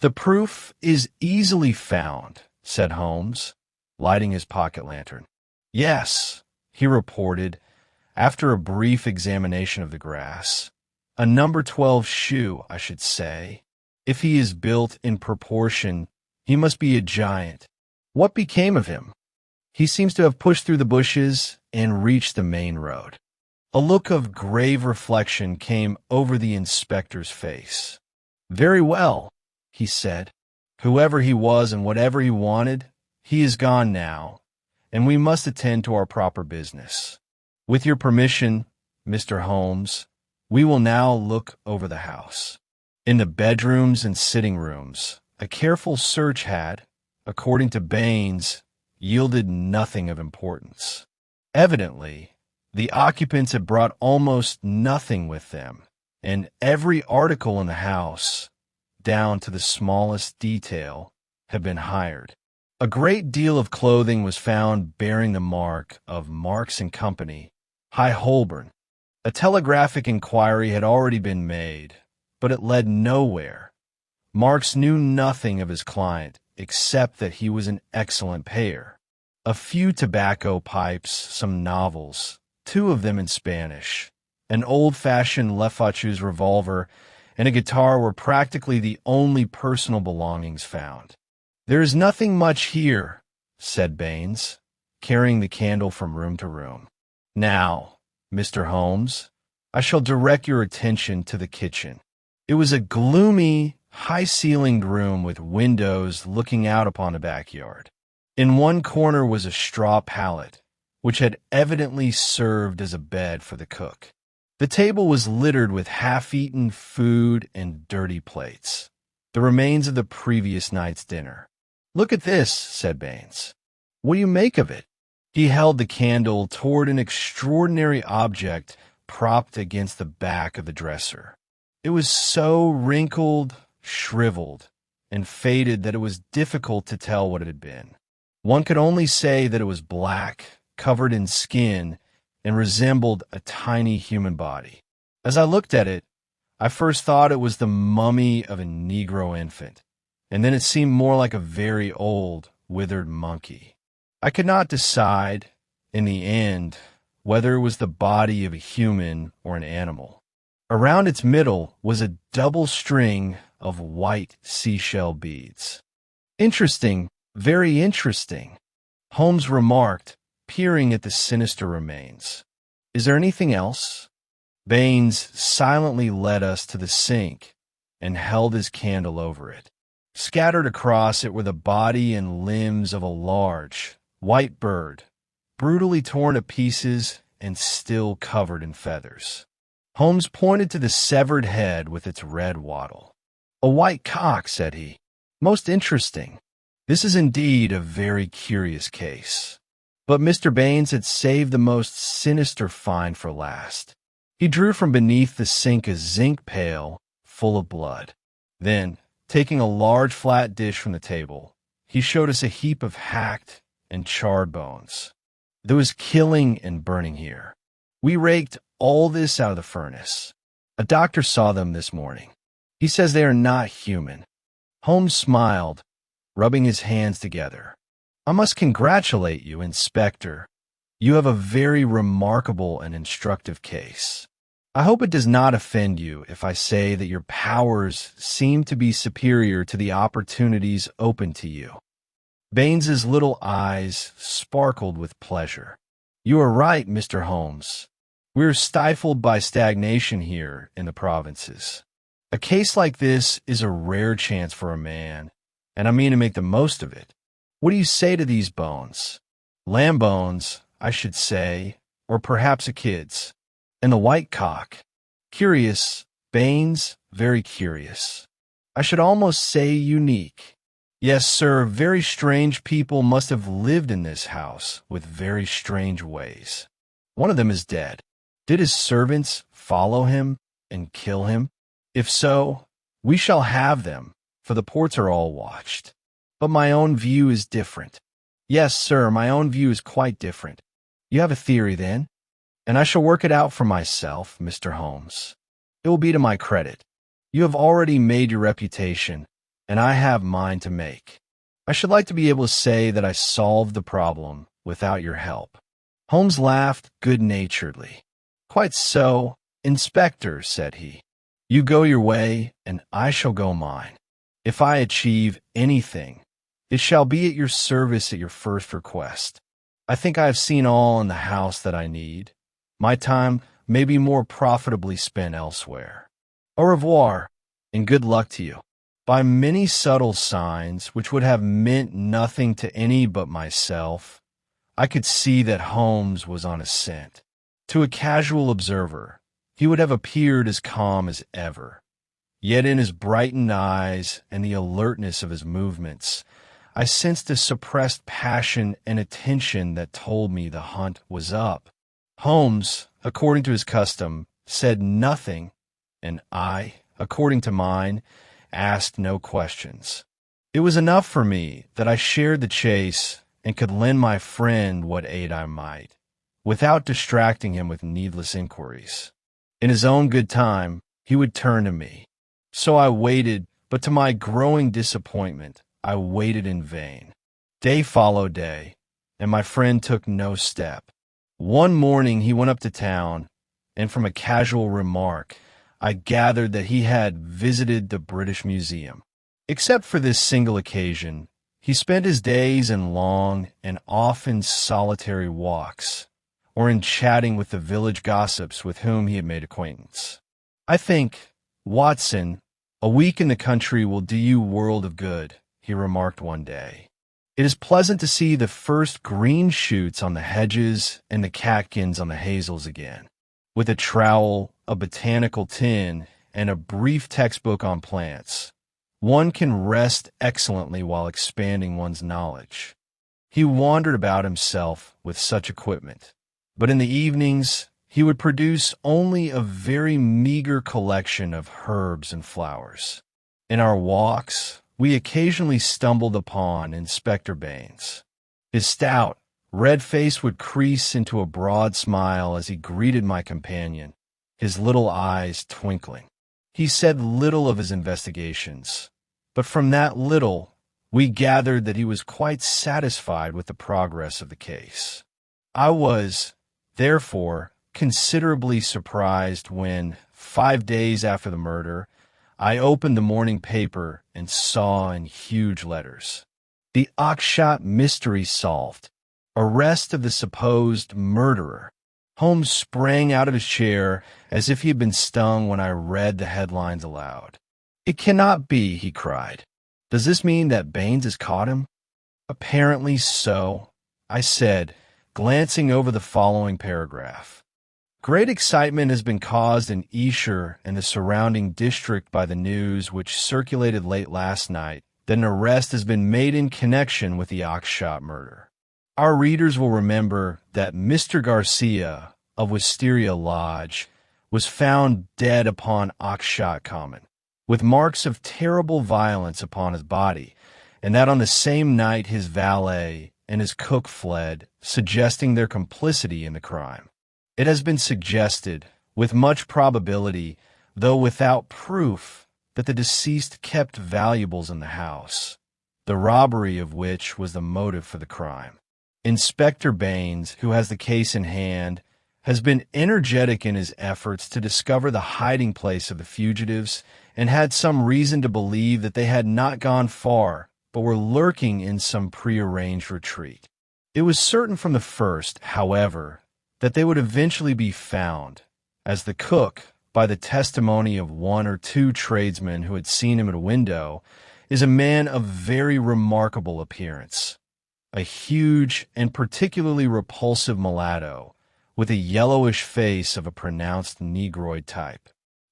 "The proof is easily found," said Holmes, lighting his pocket lantern. "Yes," he reported, after a brief examination of the grass. "A number 12 shoe, I should say. If he is built in proportion, he must be a giant. What became of him?" "He seems to have pushed through the bushes and reached the main road." A look of grave reflection came over the inspector's face. "Very well," he said. "Whoever he was and whatever he wanted, he is gone now, and we must attend to our proper business. With your permission, Mr. Holmes, we will now look over the house." In the bedrooms and sitting rooms, a careful search had, according to Baynes, yielded nothing of importance. Evidently, the occupants had brought almost nothing with them, and every article in the house, down to the smallest detail, had been hired. A great deal of clothing was found bearing the mark of Marks and Company, High Holborn. A telegraphic inquiry had already been made, but it led nowhere. Marks knew nothing of his client except that he was an excellent payer. A few tobacco pipes, some novels, 2 of them in Spanish, an old-fashioned Lefaucheux's revolver, and a guitar were practically the only personal belongings found. "There is nothing much here," said Baynes, carrying the candle from room to room. "Now, Mr. Holmes, I shall direct your attention to the kitchen." It was a gloomy, high-ceilinged room with windows looking out upon the backyard. In one corner was a straw pallet, which had evidently served as a bed for the cook. The table was littered with half-eaten food and dirty plates, the remains of the previous night's dinner. "Look at this," said Baynes. "What do you make of it?" He held the candle toward an extraordinary object propped against the back of the dresser. It was so wrinkled, shriveled, and faded that it was difficult to tell what it had been. One could only say that it was black, covered in skin, and resembled a tiny human body. As I looked at it, I first thought it was the mummy of a Negro infant, and then it seemed more like a very old, withered monkey. I could not decide, in the end, whether it was the body of a human or an animal. Around its middle was a double string of white seashell beads. "Interesting, very interesting," Holmes remarked, peering at the sinister remains. "Is there anything else?" Baynes silently led us to the sink and held his candle over it. Scattered across it were the body and limbs of a large, white bird, brutally torn to pieces and still covered in feathers. Holmes pointed to the severed head with its red wattle. "A white cock," said he. "Most interesting. This is indeed a very curious case." But Mr. Baynes had saved the most sinister find for last. He drew from beneath the sink a zinc pail full of blood. Then, taking a large flat dish from the table, he showed us a heap of hacked and charred bones. There was killing and burning here. We raked all this out of the furnace. A doctor saw them this morning. He says they are not human. Holmes smiled, rubbing his hands together. "I must congratulate you, Inspector. You have a very remarkable and instructive case. I hope it does not offend you if I say that your powers seem to be superior to the opportunities open to you." Baynes's little eyes sparkled with pleasure. "You are right, Mr. Holmes. We are stifled by stagnation here in the provinces. A case like this is a rare chance for a man, and I mean to make the most of it. What do you say to these bones? Lamb bones, I should say, or perhaps a kid's. And the white cock. Curious, Baynes, very curious. I should almost say unique. Yes, sir, very strange people must have lived in this house with very strange ways. One of them is dead. Did his servants follow him and kill him? If so, we shall have them, for the ports are all watched. But my own view is different. Yes, sir, my own view is quite different. You have a theory, then? And I shall work it out for myself, Mr. Holmes. It will be to my credit. You have already made your reputation, and I have mine to make. I should like to be able to say that I solved the problem without your help." Holmes laughed good-naturedly. "Quite so, Inspector," said he. "You go your way, and I shall go mine. If I achieve anything, it shall be at your service at your first request. I think I have seen all in the house that I need. My time may be more profitably spent elsewhere. Au revoir, and good luck to you." By many subtle signs, which would have meant nothing to any but myself, I could see that Holmes was on a scent. To a casual observer, he would have appeared as calm as ever. Yet in his brightened eyes and the alertness of his movements, I sensed a suppressed passion and attention that told me the hunt was up. Holmes, according to his custom, said nothing, and I, according to mine, asked no questions. It was enough for me that I shared the chase and could lend my friend what aid I might, without distracting him with needless inquiries. In his own good time, he would turn to me. So I waited, but to my growing disappointment, I waited in vain. Day followed day, and my friend took no step. One morning he went up to town, and from a casual remark, I gathered that he had visited the British Museum. Except for this single occasion, he spent his days in long and often solitary walks, or in chatting with the village gossips with whom he had made acquaintance. "I think, Watson, a week in the country will do you a world of good," he remarked one day. "It is pleasant to see the first green shoots on the hedges and the catkins on the hazels again. With a trowel, a botanical tin, and a brief textbook on plants, one can rest excellently while expanding one's knowledge." He wandered about himself with such equipment, but in the evenings he would produce only a very meager collection of herbs and flowers. In our walks, we occasionally stumbled upon Inspector Baynes. His stout, red face would crease into a broad smile as he greeted my companion, his little eyes twinkling. He said little of his investigations, but from that little, we gathered that he was quite satisfied with the progress of the case. I was, therefore, considerably surprised when, 5 days after the murder, I opened the morning paper and saw in huge letters, "The Oxshott Mystery Solved. Arrest of the supposed murderer." Holmes sprang out of his chair as if he had been stung when I read the headlines aloud. "It cannot be," he cried. "Does this mean that Baynes has caught him?" "Apparently so," I said, glancing over the following paragraph. "Great excitement has been caused in Esher and the surrounding district by the news which circulated late last night that an arrest has been made in connection with the Oxshott murder. Our readers will remember that Mr. Garcia of Wisteria Lodge was found dead upon Oxshott Common, with marks of terrible violence upon his body, and that on the same night his valet and his cook fled, suggesting their complicity in the crime. It has been suggested, with much probability, though without proof, that the deceased kept valuables in the house, the robbery of which was the motive for the crime. Inspector Baynes, who has the case in hand, has been energetic in his efforts to discover the hiding place of the fugitives and had some reason to believe that they had not gone far, but were lurking in some prearranged retreat. It was certain from the first, however, that they would eventually be found, as the cook, by the testimony of 1 or 2 tradesmen who had seen him at a window, is a man of very remarkable appearance. A huge and particularly repulsive mulatto, with a yellowish face of a pronounced Negroid type.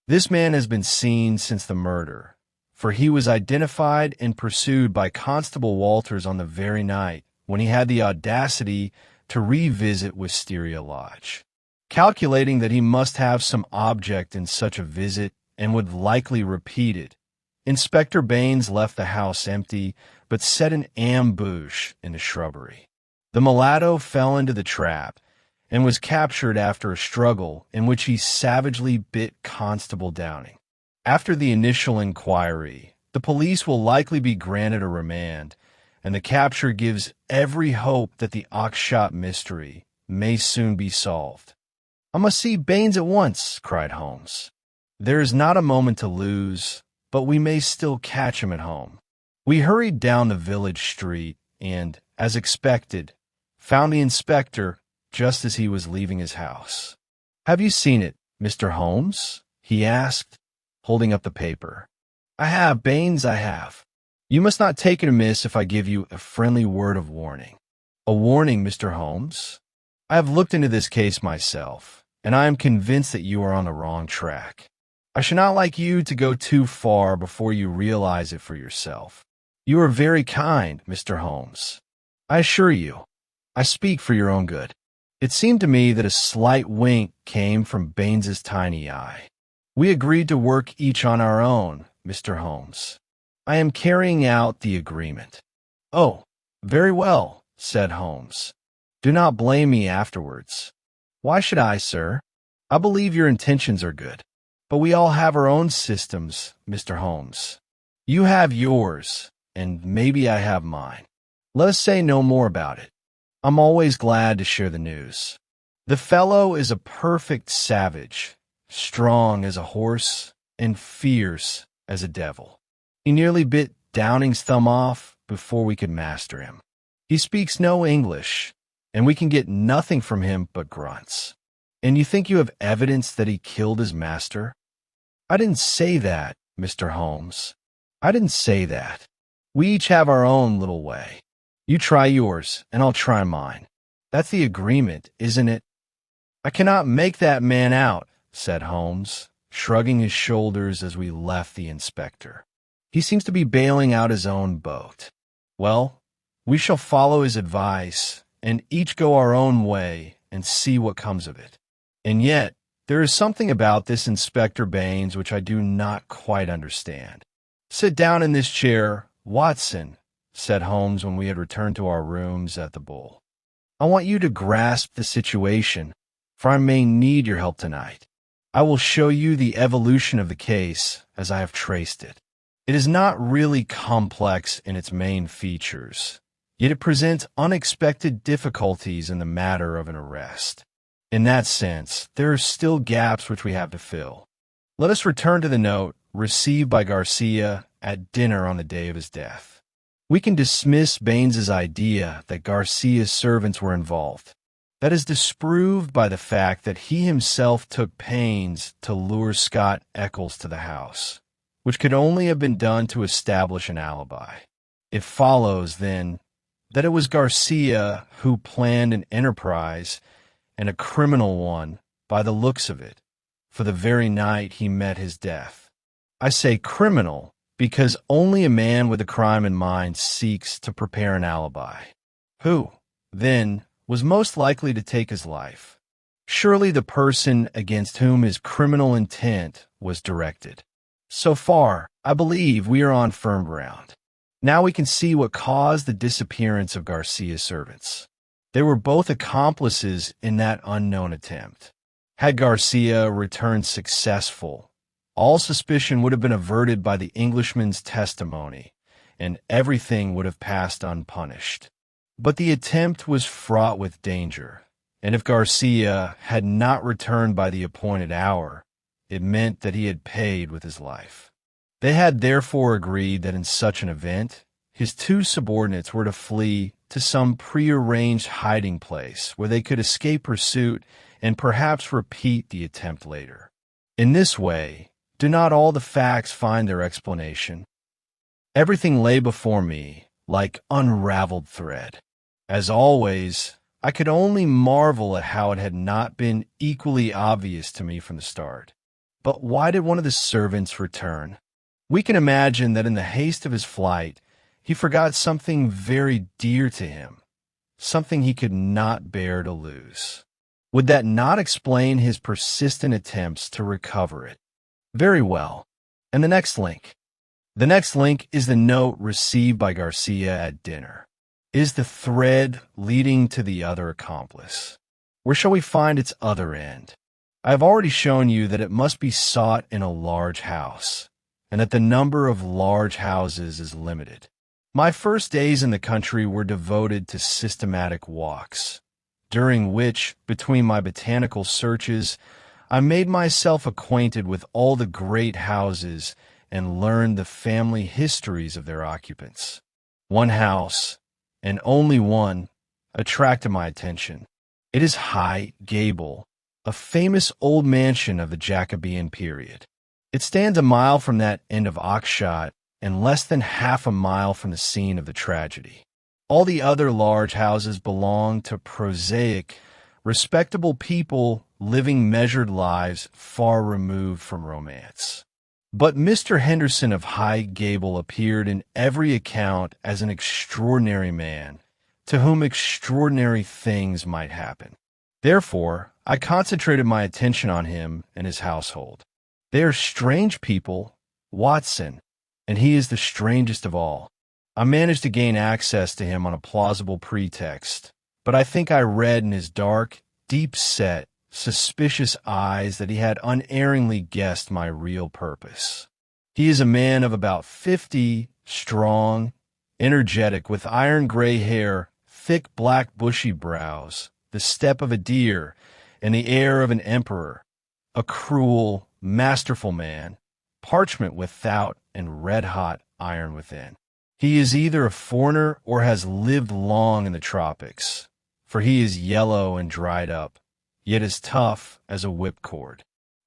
This man has been seen since the murder, for he was identified and pursued by Constable Walters on the very night when he had the audacity to revisit Wisteria Lodge. Calculating that he must have some object in such a visit and would likely repeat it, Inspector Baynes left the house empty, but set an ambush in the shrubbery. The mulatto fell into the trap and was captured after a struggle in which he savagely bit Constable Downing. After the initial inquiry, The police will likely be granted a remand, and the capture gives every hope that the Oxshot mystery may soon be solved. "I must see Baynes at once," cried Holmes. "There is not a moment to lose, but we may still catch him at home." We hurried down the village street and, as expected, found the inspector just as he was leaving his house. "Have you seen it, Mr. Holmes?" he asked, holding up the paper. "I have, Baynes, I have. You must not take it amiss if I give you a friendly word of warning." "A warning, Mr. Holmes?" "I have looked into this case myself, and I am convinced that you are on the wrong track. I should not like you to go too far before you realize it for yourself." "You are very kind, Mr. Holmes. I assure you, I speak for your own good." It seemed to me that a slight wink came from Baynes's tiny eye. "We agreed to work each on our own, Mr. Holmes. I am carrying out the agreement." "Oh, very well," said Holmes. "Do not blame me afterwards." "Why should I, sir? I believe your intentions are good. But we all have our own systems, Mr. Holmes. You have yours, and maybe I have mine. Let us say no more about it. I'm always glad to share the news. The fellow is a perfect savage, strong as a horse and fierce as a devil. He nearly bit Downing's thumb off before we could master him. He speaks no English, and we can get nothing from him but grunts. And you think you have evidence that he killed his master?" "I didn't say that, Mr. Holmes. I didn't say that. We each have our own little way. You try yours, and I'll try mine. That's the agreement, isn't it?" "I cannot make that man out," said Holmes, shrugging his shoulders as we left the inspector. "He seems to be bailing out his own boat. Well, we shall follow his advice, and each go our own way and see what comes of it. And yet, there is something about this Inspector Baynes which I do not quite understand." "Sit down in this chair, Watson," said Holmes when we had returned to our rooms at the Bull. "I want you to grasp the situation, for I may need your help tonight. I will show you the evolution of the case as I have traced it. It is not really complex in its main features, yet it presents unexpected difficulties in the matter of an arrest. In that sense, there are still gaps which we have to fill. Let us return to the note received by Garcia at dinner on the day of his death. We can dismiss Baynes's idea that Garcia's servants were involved. That is disproved by the fact that he himself took pains to lure Scott Eccles to the house, which could only have been done to establish an alibi. It follows, then, that it was Garcia who planned an enterprise, and a criminal one by the looks of it, for the very night he met his death. I say criminal because only a man with a crime in mind seeks to prepare an alibi. Who, then, was most likely to take his life? Surely the person against whom his criminal intent was directed. So far, I believe we are on firm ground. Now we can see what caused the disappearance of Garcia's servants. They were both accomplices in that unknown attempt. Had Garcia returned successful, all suspicion would have been averted by the Englishman's testimony, and everything would have passed unpunished. But the attempt was fraught with danger, and if Garcia had not returned by the appointed hour, it meant that he had paid with his life. They had therefore agreed that in such an event, his two subordinates were to flee to some prearranged hiding place where they could escape pursuit and perhaps repeat the attempt later. In this way, do not all the facts find their explanation? Everything lay before me like unraveled thread. As always, I could only marvel at how it had not been equally obvious to me from the start. But why did one of the servants return? We can imagine that in the haste of his flight, he forgot something very dear to him, something he could not bear to lose. Would that not explain his persistent attempts to recover it? Very well. And the next link? The next link is the note received by Garcia at dinner. It is the thread leading to the other accomplice. Where shall we find its other end? I have already shown you that it must be sought in a large house, and that the number of large houses is limited. My first days in the country were devoted to systematic walks, during which, between my botanical searches, I made myself acquainted with all the great houses and learned the family histories of their occupants. One house, and only one, attracted my attention. It is High Gable, a famous old mansion of the Jacobean period. It stands a mile from that end of Oxshott and less than half a mile from the scene of the tragedy. All the other large houses belong to prosaic, respectable people living measured lives far removed from romance. But Mr. Henderson of High Gable appeared in every account as an extraordinary man, to whom extraordinary things might happen. Therefore, I concentrated my attention on him and his household. They are strange people, Watson, and he is the strangest of all. I managed to gain access to him on a plausible pretext, but I think I read in his dark, deep-set, suspicious eyes that he had unerringly guessed my real purpose. He is a man of about 50, strong, energetic, with iron-gray hair, thick black bushy brows, the step of a deer, and the air of an emperor, a cruel, masterful man, parchment without and red-hot iron within. He is either a foreigner or has lived long in the tropics, for he is yellow and dried up, yet as tough as a whipcord.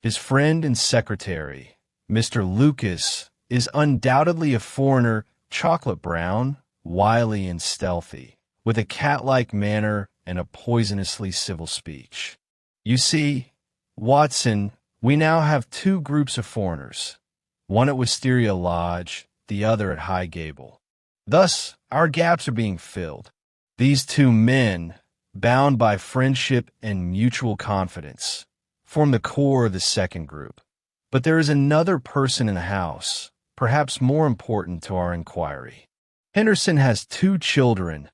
His friend and secretary, Mr. Lucas, is undoubtedly a foreigner, chocolate brown, wily and stealthy, with a cat-like manner and a poisonously civil speech. You see, Watson, we now have two groups of foreigners, one at Wisteria Lodge, the other at High Gable. Thus, our gaps are being filled. These two men, bound by friendship and mutual confidence, form the core of the second group. But there is another person in the house, perhaps more important to our inquiry. Henderson has two children,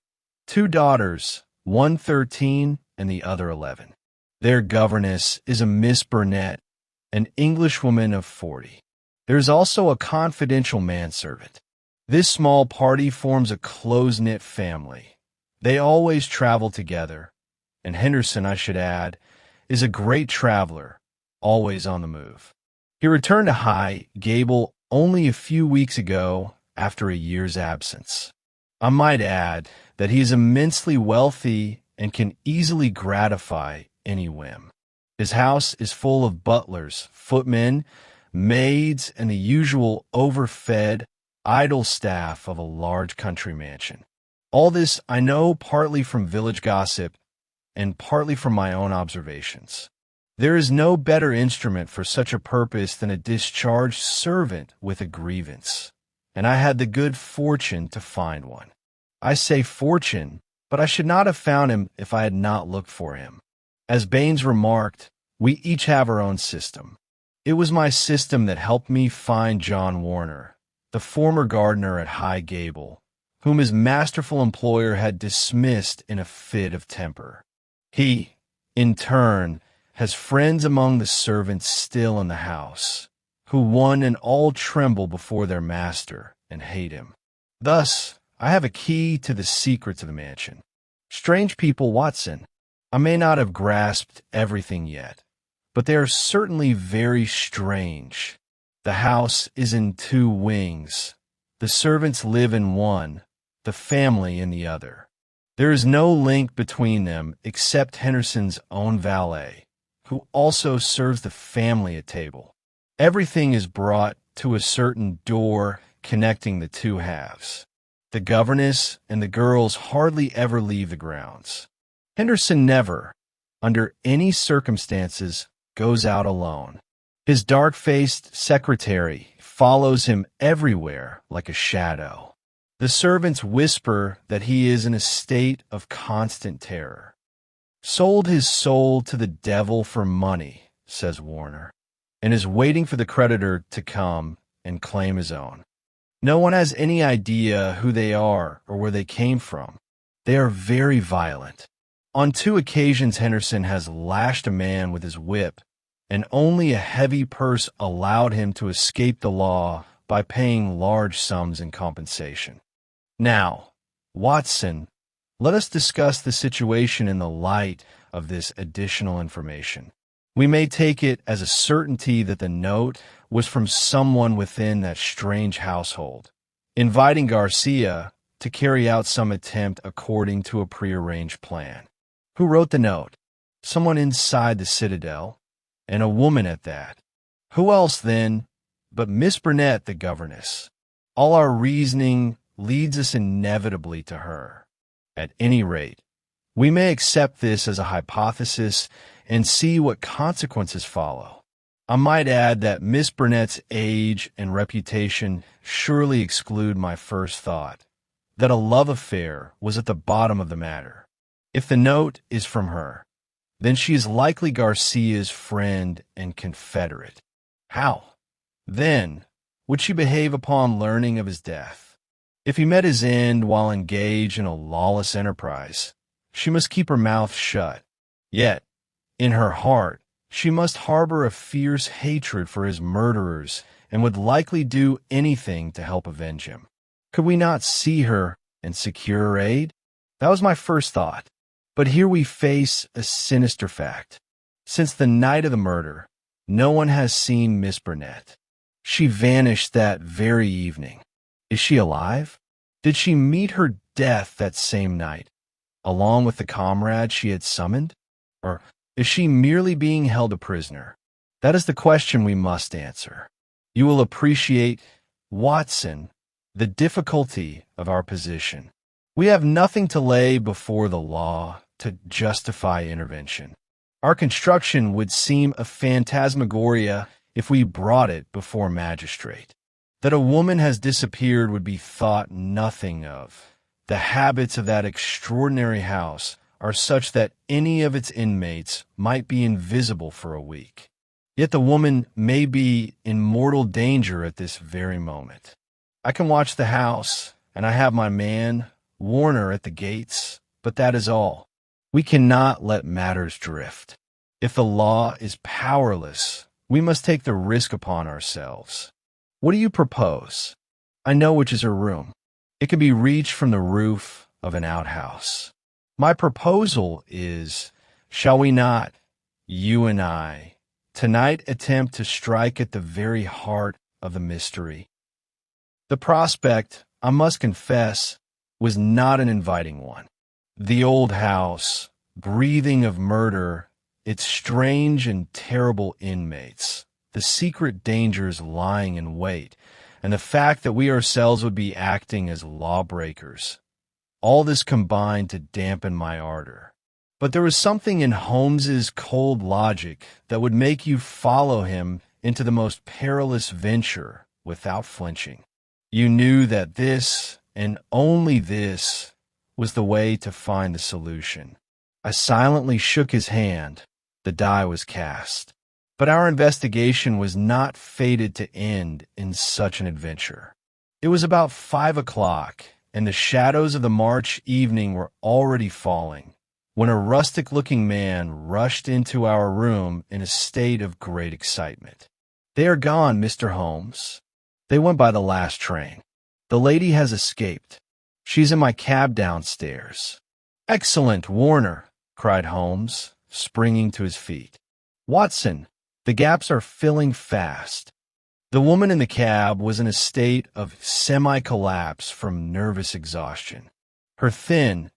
two daughters, one 13 and the other 11. Their governess is a Miss Burnett, an Englishwoman of 40. There is also a confidential manservant. This small party forms a close-knit family. They always travel together, and Henderson, I should add, is a great traveler, always on the move. He returned to High Gable only a few weeks ago after a year's absence. I might add that he is immensely wealthy and can easily gratify any whim. His house is full of butlers, footmen, maids, and the usual overfed, idle staff of a large country mansion. All this I know partly from village gossip and partly from my own observations. There is no better instrument for such a purpose than a discharged servant with a grievance, and I had the good fortune to find one. I say fortune, but I should not have found him if I had not looked for him. As Baynes remarked, we each have our own system. It was my system that helped me find John Warner, the former gardener at High Gable, whom his masterful employer had dismissed in a fit of temper. He, in turn, has friends among the servants still in the house, who one and all tremble before their master and hate him. Thus, I have a key to the secrets of the mansion. Strange people, Watson. I may not have grasped everything yet, but they are certainly very strange. The house is in two wings. The servants live in one, the family in the other. There is no link between them except Henderson's own valet, who also serves the family at table. Everything is brought to a certain door connecting the two halves. The governess and the girls hardly ever leave the grounds. Henderson never, under any circumstances, goes out alone. His dark-faced secretary follows him everywhere like a shadow. The servants whisper that he is in a state of constant terror. Sold his soul to the devil for money, says Warner, and is waiting for the creditor to come and claim his own. No one has any idea who they are or where they came from. They are very violent. On 2 occasions, Henderson has lashed a man with his whip, and only a heavy purse allowed him to escape the law by paying large sums in compensation. Now, Watson, let us discuss the situation in the light of this additional information. We may take it as a certainty that the note was from someone within that strange household, inviting Garcia to carry out some attempt according to a prearranged plan. Who wrote the note? Someone inside the Citadel, and a woman at that. Who else, then, but Miss Burnett, the governess? All our reasoning leads us inevitably to her. At any rate, we may accept this as a hypothesis and see what consequences follow. I might add that Miss Burnett's age and reputation surely exclude my first thought, that a love affair was at the bottom of the matter. If the note is from her, then she is likely Garcia's friend and confederate. How, then, would she behave upon learning of his death? If he met his end while engaged in a lawless enterprise, she must keep her mouth shut. Yet, in her heart, she must harbor a fierce hatred for his murderers and would likely do anything to help avenge him. Could we not see her and secure her aid? That was my first thought. But here we face a sinister fact. Since the night of the murder, no one has seen Miss Burnett. She vanished that very evening. Is she alive? Did she meet her death that same night, along with the comrade she had summoned? Or is she merely being held a prisoner? That is the question we must answer. You will appreciate, Watson, the difficulty of our position. We have nothing to lay before the law to justify intervention. Our construction would seem a phantasmagoria if we brought it before a magistrate. That a woman has disappeared would be thought nothing of. The habits of that extraordinary house are such that any of its inmates might be invisible for a week. Yet the woman may be in mortal danger at this very moment. I can watch the house, and I have my man, Warner, at the gates, but that is all. We cannot let matters drift. If the law is powerless, we must take the risk upon ourselves. What do you propose? I know which is her room. It can be reached from the roof of an outhouse. My proposal is, shall we not, you and I, tonight attempt to strike at the very heart of the mystery? The prospect, I must confess, was not an inviting one. The old house, breathing of murder, its strange and terrible inmates, the secret dangers lying in wait, and the fact that we ourselves would be acting as lawbreakers. All this combined to dampen my ardor. But there was something in Holmes's cold logic that would make you follow him into the most perilous venture without flinching. You knew that this, and only this, was the way to find the solution. I silently shook his hand. The die was cast. But our investigation was not fated to end in such an adventure. It was about 5 o'clock, and the shadows of the March evening were already falling, when a rustic-looking man rushed into our room in a state of great excitement. "They are gone, Mr. Holmes. They went by the last train. The lady has escaped. She's in my cab downstairs." "Excellent, Warner!" cried Holmes, springing to his feet. "Watson, the gaps are filling fast." The woman in the cab was in a state of semi-collapse from nervous exhaustion. Her thin,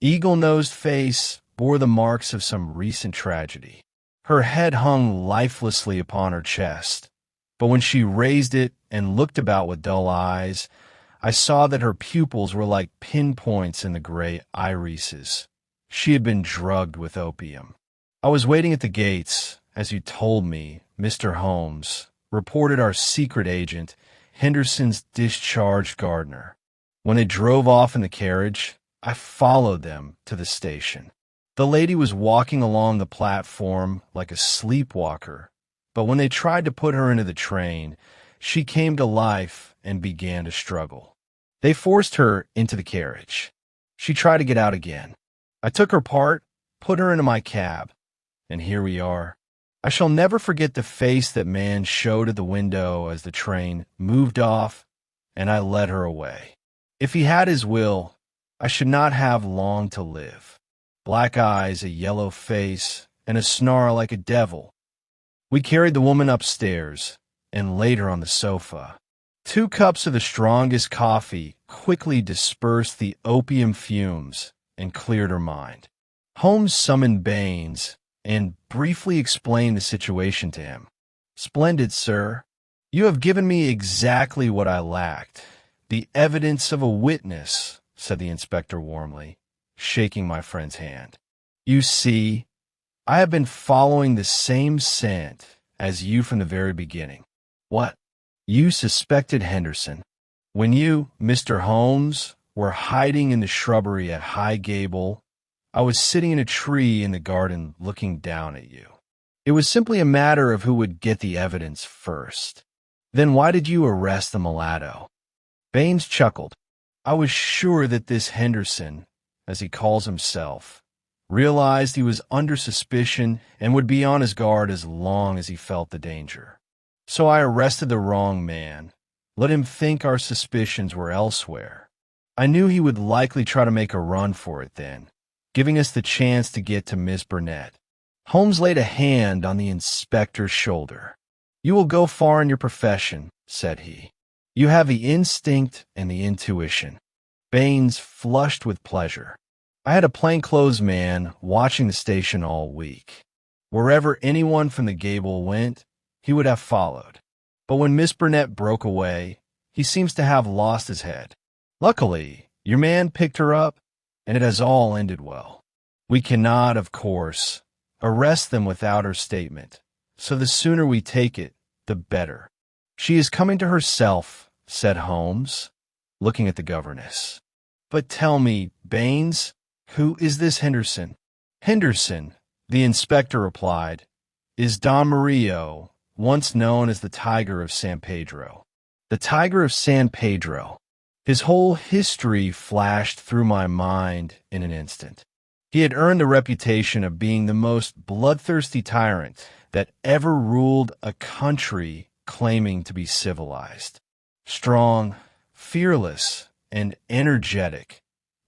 eagle-nosed face bore the marks of some recent tragedy. Her head hung lifelessly upon her chest, but when she raised it and looked about with dull eyes, I saw that her pupils were like pinpoints in the gray irises. She had been drugged with opium. "I was waiting at the gates, as you told me, Mr. Holmes," reported our secret agent, Henderson's discharged gardener. "When they drove off in the carriage, I followed them to the station. The lady was walking along the platform like a sleepwalker, but when they tried to put her into the train, she came to life and began to struggle. They forced her into the carriage. She tried to get out again. I took her part, put her into my cab, and here we are. I shall never forget the face that man showed at the window as the train moved off and I led her away. If he had his will, I should not have long to live. Black eyes, a yellow face, and a snarl like a devil. We carried the woman upstairs and laid her on the sofa. 2 cups of the strongest coffee quickly dispersed the opium fumes and cleared her mind. Holmes summoned Baynes and briefly explained the situation to him. "Splendid, sir. You have given me exactly what I lacked. The evidence of a witness," said the inspector warmly, shaking my friend's hand. "You see, I have been following the same scent as you from the very beginning." "What? You suspected Henderson? When you, Mr. Holmes, were hiding in the shrubbery at High Gable, I was sitting in a tree in the garden looking down at you. It was simply a matter of who would get the evidence first. Then why did you arrest the mulatto?" Baynes chuckled. "I was sure that this Henderson, as he calls himself, realized he was under suspicion and would be on his guard as long as he felt the danger. So I arrested the wrong man, let him think our suspicions were elsewhere. I knew he would likely try to make a run for it then, giving us the chance to get to Miss Burnett." Holmes laid a hand on the inspector's shoulder. "You will go far in your profession," said he. "You have the instinct and the intuition." Baynes flushed with pleasure. "I had a plainclothes man watching the station all week. Wherever anyone from the Gable went, he would have followed. But when Miss Burnett broke away, he seems to have lost his head. Luckily, your man picked her up, and it has all ended well. We cannot, of course, arrest them without her statement, so the sooner we take it, the better." "She is coming to herself," said Holmes, looking at the governess. "But tell me, Baynes, who is this Henderson?" "Henderson," the inspector replied, "is Don Mario, once known as the Tiger of San Pedro." The Tiger of San Pedro. His whole history flashed through my mind in an instant. He had earned the reputation of being the most bloodthirsty tyrant that ever ruled a country claiming to be civilized. Strong, fearless, and energetic,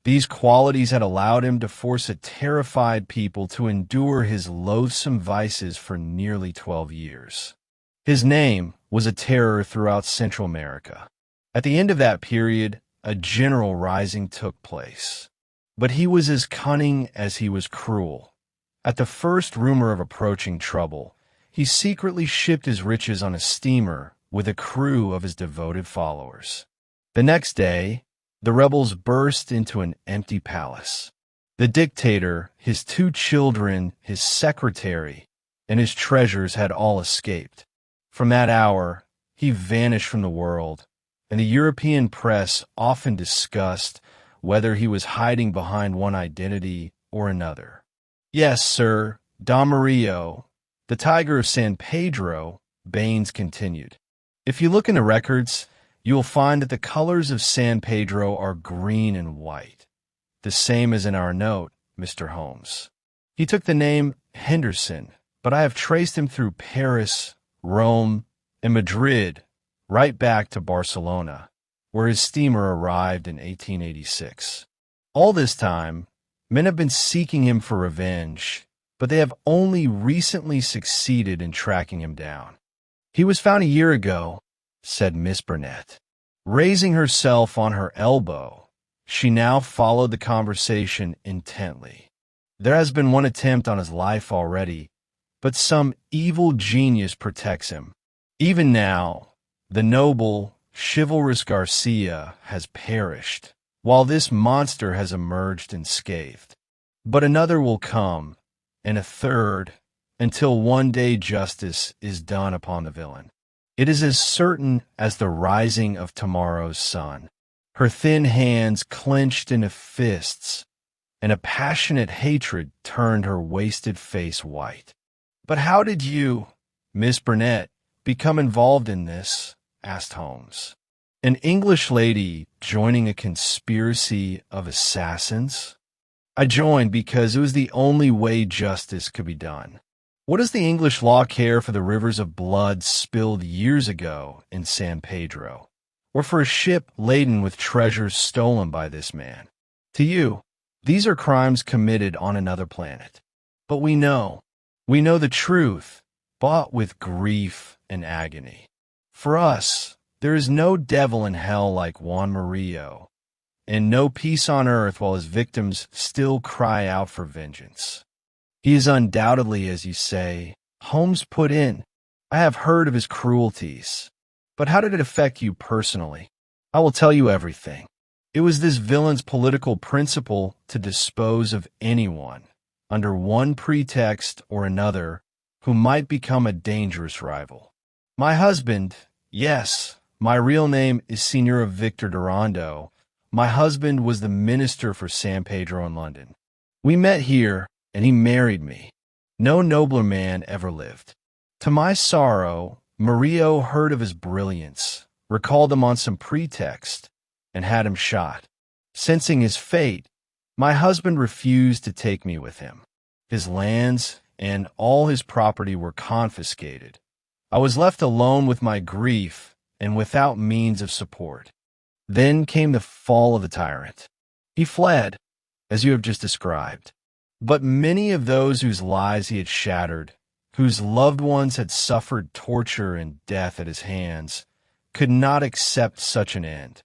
these qualities had allowed him to force a terrified people to endure his loathsome vices for nearly 12 years. His name was a terror throughout Central America. At the end of that period, a general rising took place. But he was as cunning as he was cruel. At the first rumor of approaching trouble, he secretly shipped his riches on a steamer with a crew of his devoted followers. The next day, the rebels burst into an empty palace. The dictator, his 2 children, his secretary, and his treasures had all escaped. From that hour, he vanished from the world, and the European press often discussed whether he was hiding behind one identity or another. "Yes, sir, Don Mario, the Tiger of San Pedro," Baynes continued. "If you look in the records, you will find that the colors of San Pedro are green and white, the same as in our note, Mr. Holmes. He took the name Henderson, but I have traced him through Paris, Rome, and Madrid, right back to Barcelona, where his steamer arrived in 1886. All this time, men have been seeking him for revenge, but they have only recently succeeded in tracking him down. He was found a year ago," said Miss Burnett. Raising herself on her elbow, she now followed the conversation intently. "There has been one attempt on his life already, but some evil genius protects him. Even now, the noble, chivalrous Garcia has perished, while this monster has emerged unscathed. But another will come, and a third, until one day justice is done upon the villain. It is as certain as the rising of tomorrow's sun." Her thin hands clenched into fists, and a passionate hatred turned her wasted face white. "But how did you, Miss Burnett, become involved in this?" asked Holmes. "An English lady joining a conspiracy of assassins? I joined because it was the only way justice could be done. What does the English law care for the rivers of blood spilled years ago in San Pedro, or for a ship laden with treasures stolen by this man? To you, these are crimes committed on another planet. But we know the truth, bought with grief and agony. For us, there is no devil in hell like Juan Murillo, and no peace on earth while his victims still cry out for vengeance. He is undoubtedly, as you say, Holmes put in. I have heard of his cruelties. But how did it affect you personally? I will tell you everything. It was this villain's political principle to dispose of anyone, under one pretext or another, who might become a dangerous rival. My husband, yes, my real name is Signora Victor Durando. My husband was the minister for San Pedro in London. We met here, and he married me. No nobler man ever lived. To my sorrow, Murillo heard of his brilliance, recalled him on some pretext, and had him shot. Sensing his fate, my husband refused to take me with him. His lands and all his property were confiscated. I was left alone with my grief and without means of support. Then came the fall of the tyrant. He fled, as you have just described. But many of those whose lives he had shattered, whose loved ones had suffered torture and death at his hands, could not accept such an end.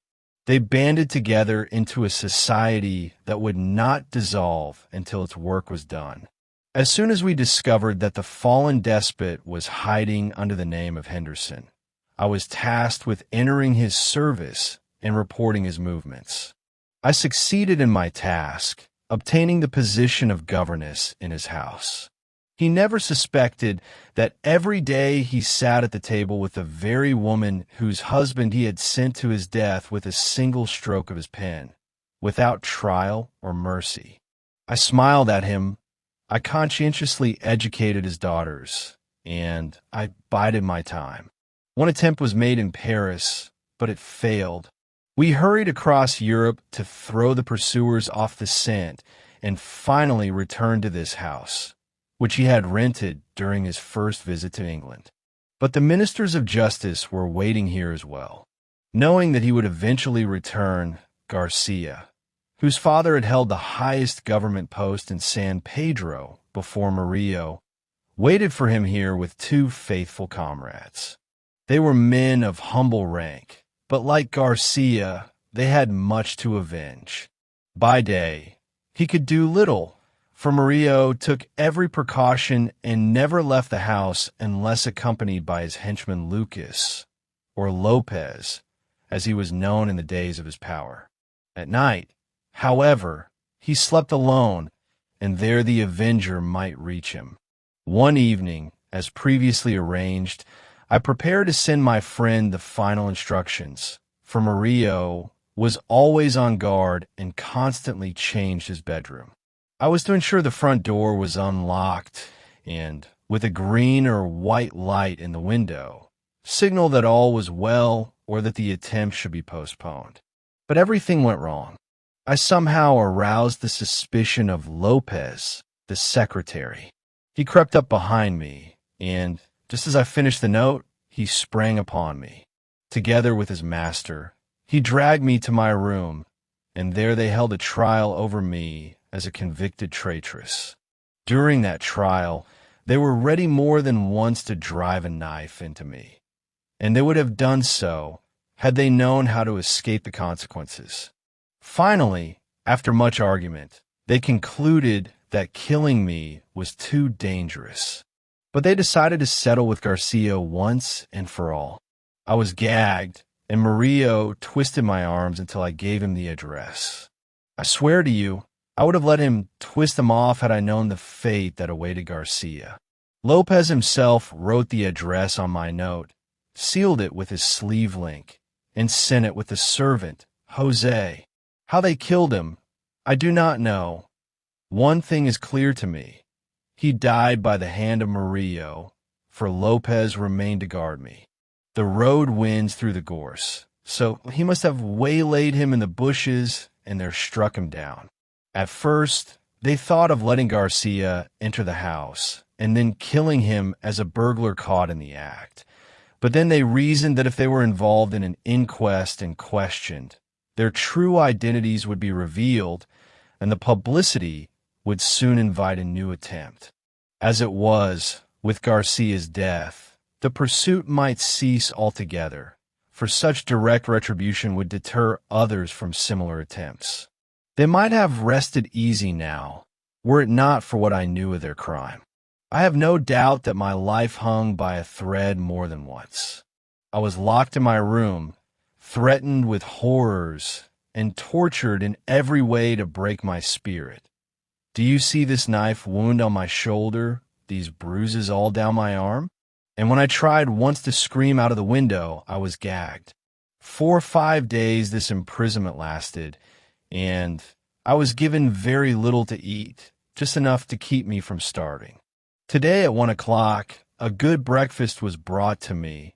They banded together into a society that would not dissolve until its work was done. As soon as we discovered that the fallen despot was hiding under the name of Henderson, I was tasked with entering his service and reporting his movements. I succeeded in my task, obtaining the position of governess in his house. He never suspected that every day he sat at the table with the very woman whose husband he had sent to his death with a single stroke of his pen, without trial or mercy. I smiled at him. I conscientiously educated his daughters, and I bided my time. One attempt was made in Paris, but it failed. We hurried across Europe to throw the pursuers off the scent and finally returned to this house, which he had rented during his first visit to England. But the ministers of justice were waiting here as well. Knowing that he would eventually return, Garcia, whose father had held the highest government post in San Pedro before Murillo, waited for him here with two faithful comrades. They were men of humble rank, but like Garcia, they had much to avenge. By day, he could do little, for Murillo took every precaution and never left the house unless accompanied by his henchman Lucas, or Lopez, as he was known in the days of his power. At night, however, he slept alone, and there the avenger might reach him. One evening, as previously arranged, I prepared to send my friend the final instructions, for Murillo was always on guard and constantly changed his bedroom. I was to ensure the front door was unlocked and, with a green or white light in the window, signal that all was well or that the attempt should be postponed. But everything went wrong. I somehow aroused the suspicion of Lopez, the secretary. He crept up behind me, and, just as I finished the note, he sprang upon me. Together with his master, he dragged me to my room, and there they held a trial over me as a convicted traitress. During that trial, they were ready more than once to drive a knife into me, and they would have done so had they known how to escape the consequences. Finally, after much argument, they concluded that killing me was too dangerous. But they decided to settle with Garcia once and for all. I was gagged, and Murillo twisted my arms until I gave him the address. I swear to you, I would have let him twist them off had I known the fate that awaited Garcia. Lopez himself wrote the address on my note, sealed it with his sleeve link, and sent it with the servant, Jose. How they killed him, I do not know. One thing is clear to me. He died by the hand of Murillo, for Lopez remained to guard me. The road winds through the gorse, so he must have waylaid him in the bushes and there struck him down. At first, they thought of letting Garcia enter the house and then killing him as a burglar caught in the act. But then they reasoned that if they were involved in an inquest and questioned, their true identities would be revealed, and the publicity would soon invite a new attempt. As it was, with Garcia's death, the pursuit might cease altogether, for such direct retribution would deter others from similar attempts. They might have rested easy now, were it not for what I knew of their crime. I have no doubt that my life hung by a thread more than once. I was locked in my room, threatened with horrors, and tortured in every way to break my spirit. Do you see this knife wound on my shoulder, these bruises all down my arm? And when I tried once to scream out of the window, I was gagged. 4 or 5 days this imprisonment lasted, and I was given very little to eat, just enough to keep me from starving. Today at 1 o'clock, a good breakfast was brought to me,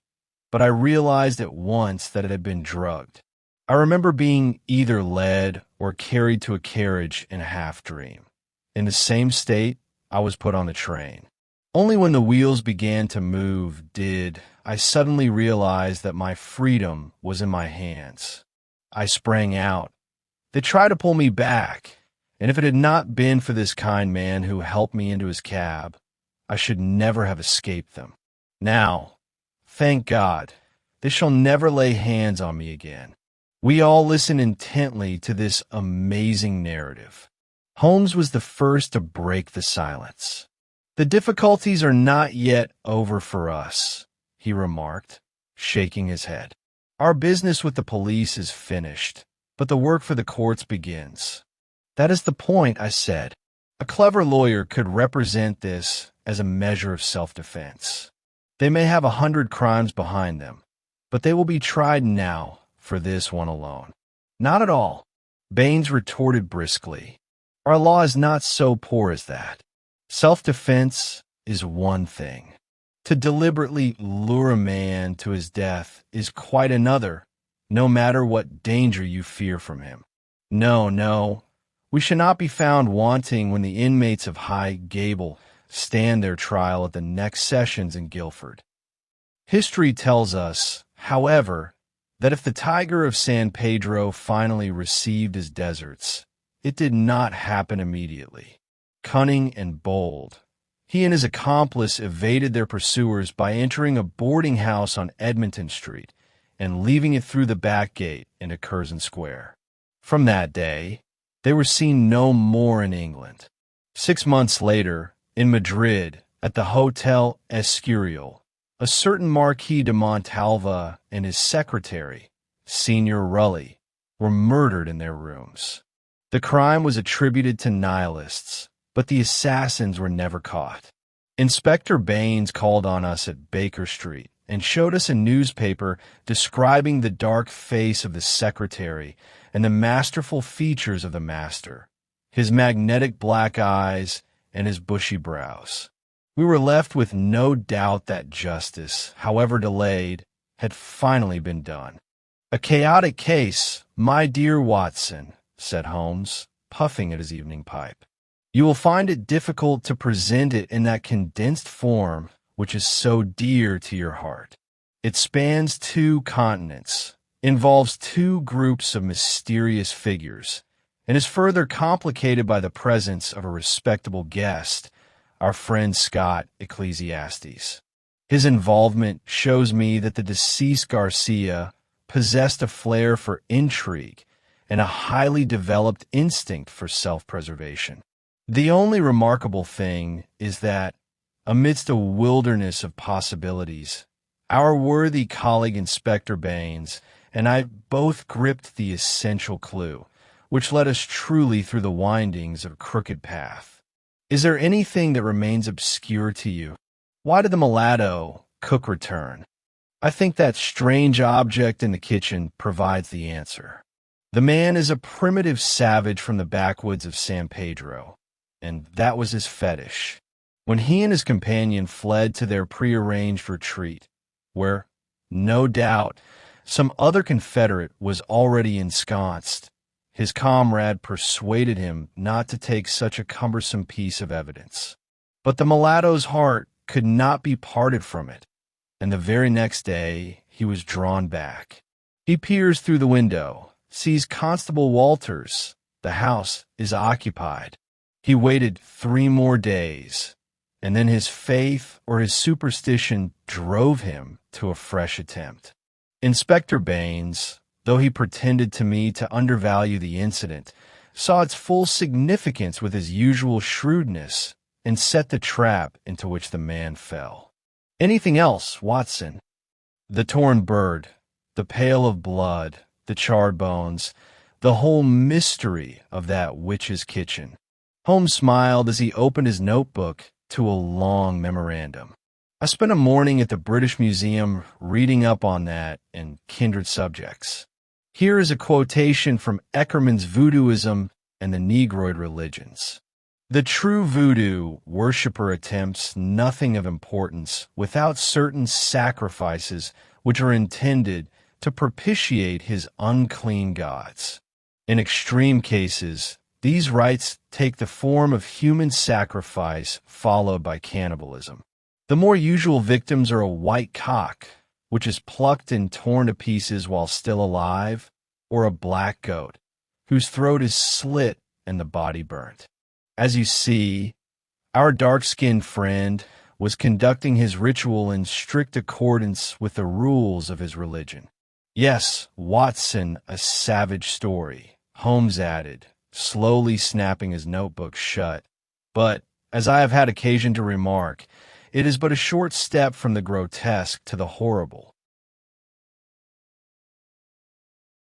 but I realized at once that it had been drugged. I remember being either led or carried to a carriage in a half-dream. In the same state, I was put on the train. Only when the wheels began to move did I suddenly realize that my freedom was in my hands. I sprang out. They tried to pull me back, and if it had not been for this kind man who helped me into his cab, I should never have escaped them. Now, thank God, they shall never lay hands on me again. We all listen intently to this amazing narrative. Holmes was the first to break the silence. "The difficulties are not yet over for us," he remarked, shaking his head. "Our business with the police is finished, but the work for the courts begins." "That is the point," I said. "A clever lawyer could represent this as a measure of self-defense. They may have 100 crimes behind them, but they will be tried now for this one alone." "Not at all," Baynes retorted briskly. "Our law is not so poor as that. Self-defense is one thing. To deliberately lure a man to his death is quite another, no matter what danger you fear from him. No, we should not be found wanting when the inmates of High Gable stand their trial at the next sessions in Guildford. History tells us, however, that if the Tiger of San Pedro finally received his deserts, it did not happen immediately. Cunning and bold, he and his accomplice evaded their pursuers by entering a boarding house on Edmonton Street and leaving it through the back gate into Curzon Square. From that day, they were seen no more in England. 6 months later, in Madrid, at the Hotel Escurial, a certain Marquis de Montalva and his secretary, Senior Rully, were murdered in their rooms. The crime was attributed to nihilists, but the assassins were never caught. Inspector Baynes called on us at Baker Street and showed us a newspaper describing the dark face of the secretary and the masterful features of the master, his magnetic black eyes and his bushy brows. We were left with no doubt that justice, however delayed, had finally been done. "A chaotic case, my dear Watson," said Holmes, puffing at his evening pipe. "You will find it difficult to present it in that condensed form which is so dear to your heart. It spans 2 continents, involves 2 groups of mysterious figures, and is further complicated by the presence of a respectable guest, our friend Scott Eccles. His involvement shows me that the deceased Garcia possessed a flair for intrigue and a highly developed instinct for self-preservation. The only remarkable thing is that, amidst a wilderness of possibilities, our worthy colleague Inspector Baynes and I both gripped the essential clue, which led us truly through the windings of a crooked path. Is there anything that remains obscure to you? Why did the mulatto cook return? I think that strange object in the kitchen provides the answer. The man is a primitive savage from the backwoods of San Pedro, and that was his fetish. When he and his companion fled to their prearranged retreat, where, no doubt, some other Confederate was already ensconced, his comrade persuaded him not to take such a cumbersome piece of evidence. But the mulatto's heart could not be parted from it, and the very next day he was drawn back. He peers through the window, sees Constable Walters. The house is occupied. He waited 3 more days, and then his faith or his superstition drove him to a fresh attempt. Inspector Baynes, though he pretended to me to undervalue the incident, saw its full significance with his usual shrewdness and set the trap into which the man fell. Anything else, Watson? The torn bird, the pail of blood, the charred bones, the whole mystery of that witch's kitchen. Holmes smiled as he opened his notebook to a long memorandum. I spent a morning at the British Museum reading up on that and kindred subjects. Here is a quotation from Eckermann's Voodooism and the Negroid religions. The true voodoo worshipper attempts nothing of importance without certain sacrifices which are intended to propitiate his unclean gods. In extreme cases, these rites take the form of human sacrifice followed by cannibalism. The more usual victims are a white cock, which is plucked and torn to pieces while still alive, or a black goat, whose throat is slit and the body burnt. As you see, our dark-skinned friend was conducting his ritual in strict accordance with the rules of his religion. Yes, Watson, a savage story, Holmes added, slowly snapping his notebook shut. But, as I have had occasion to remark, it is but a short step from the grotesque to the horrible.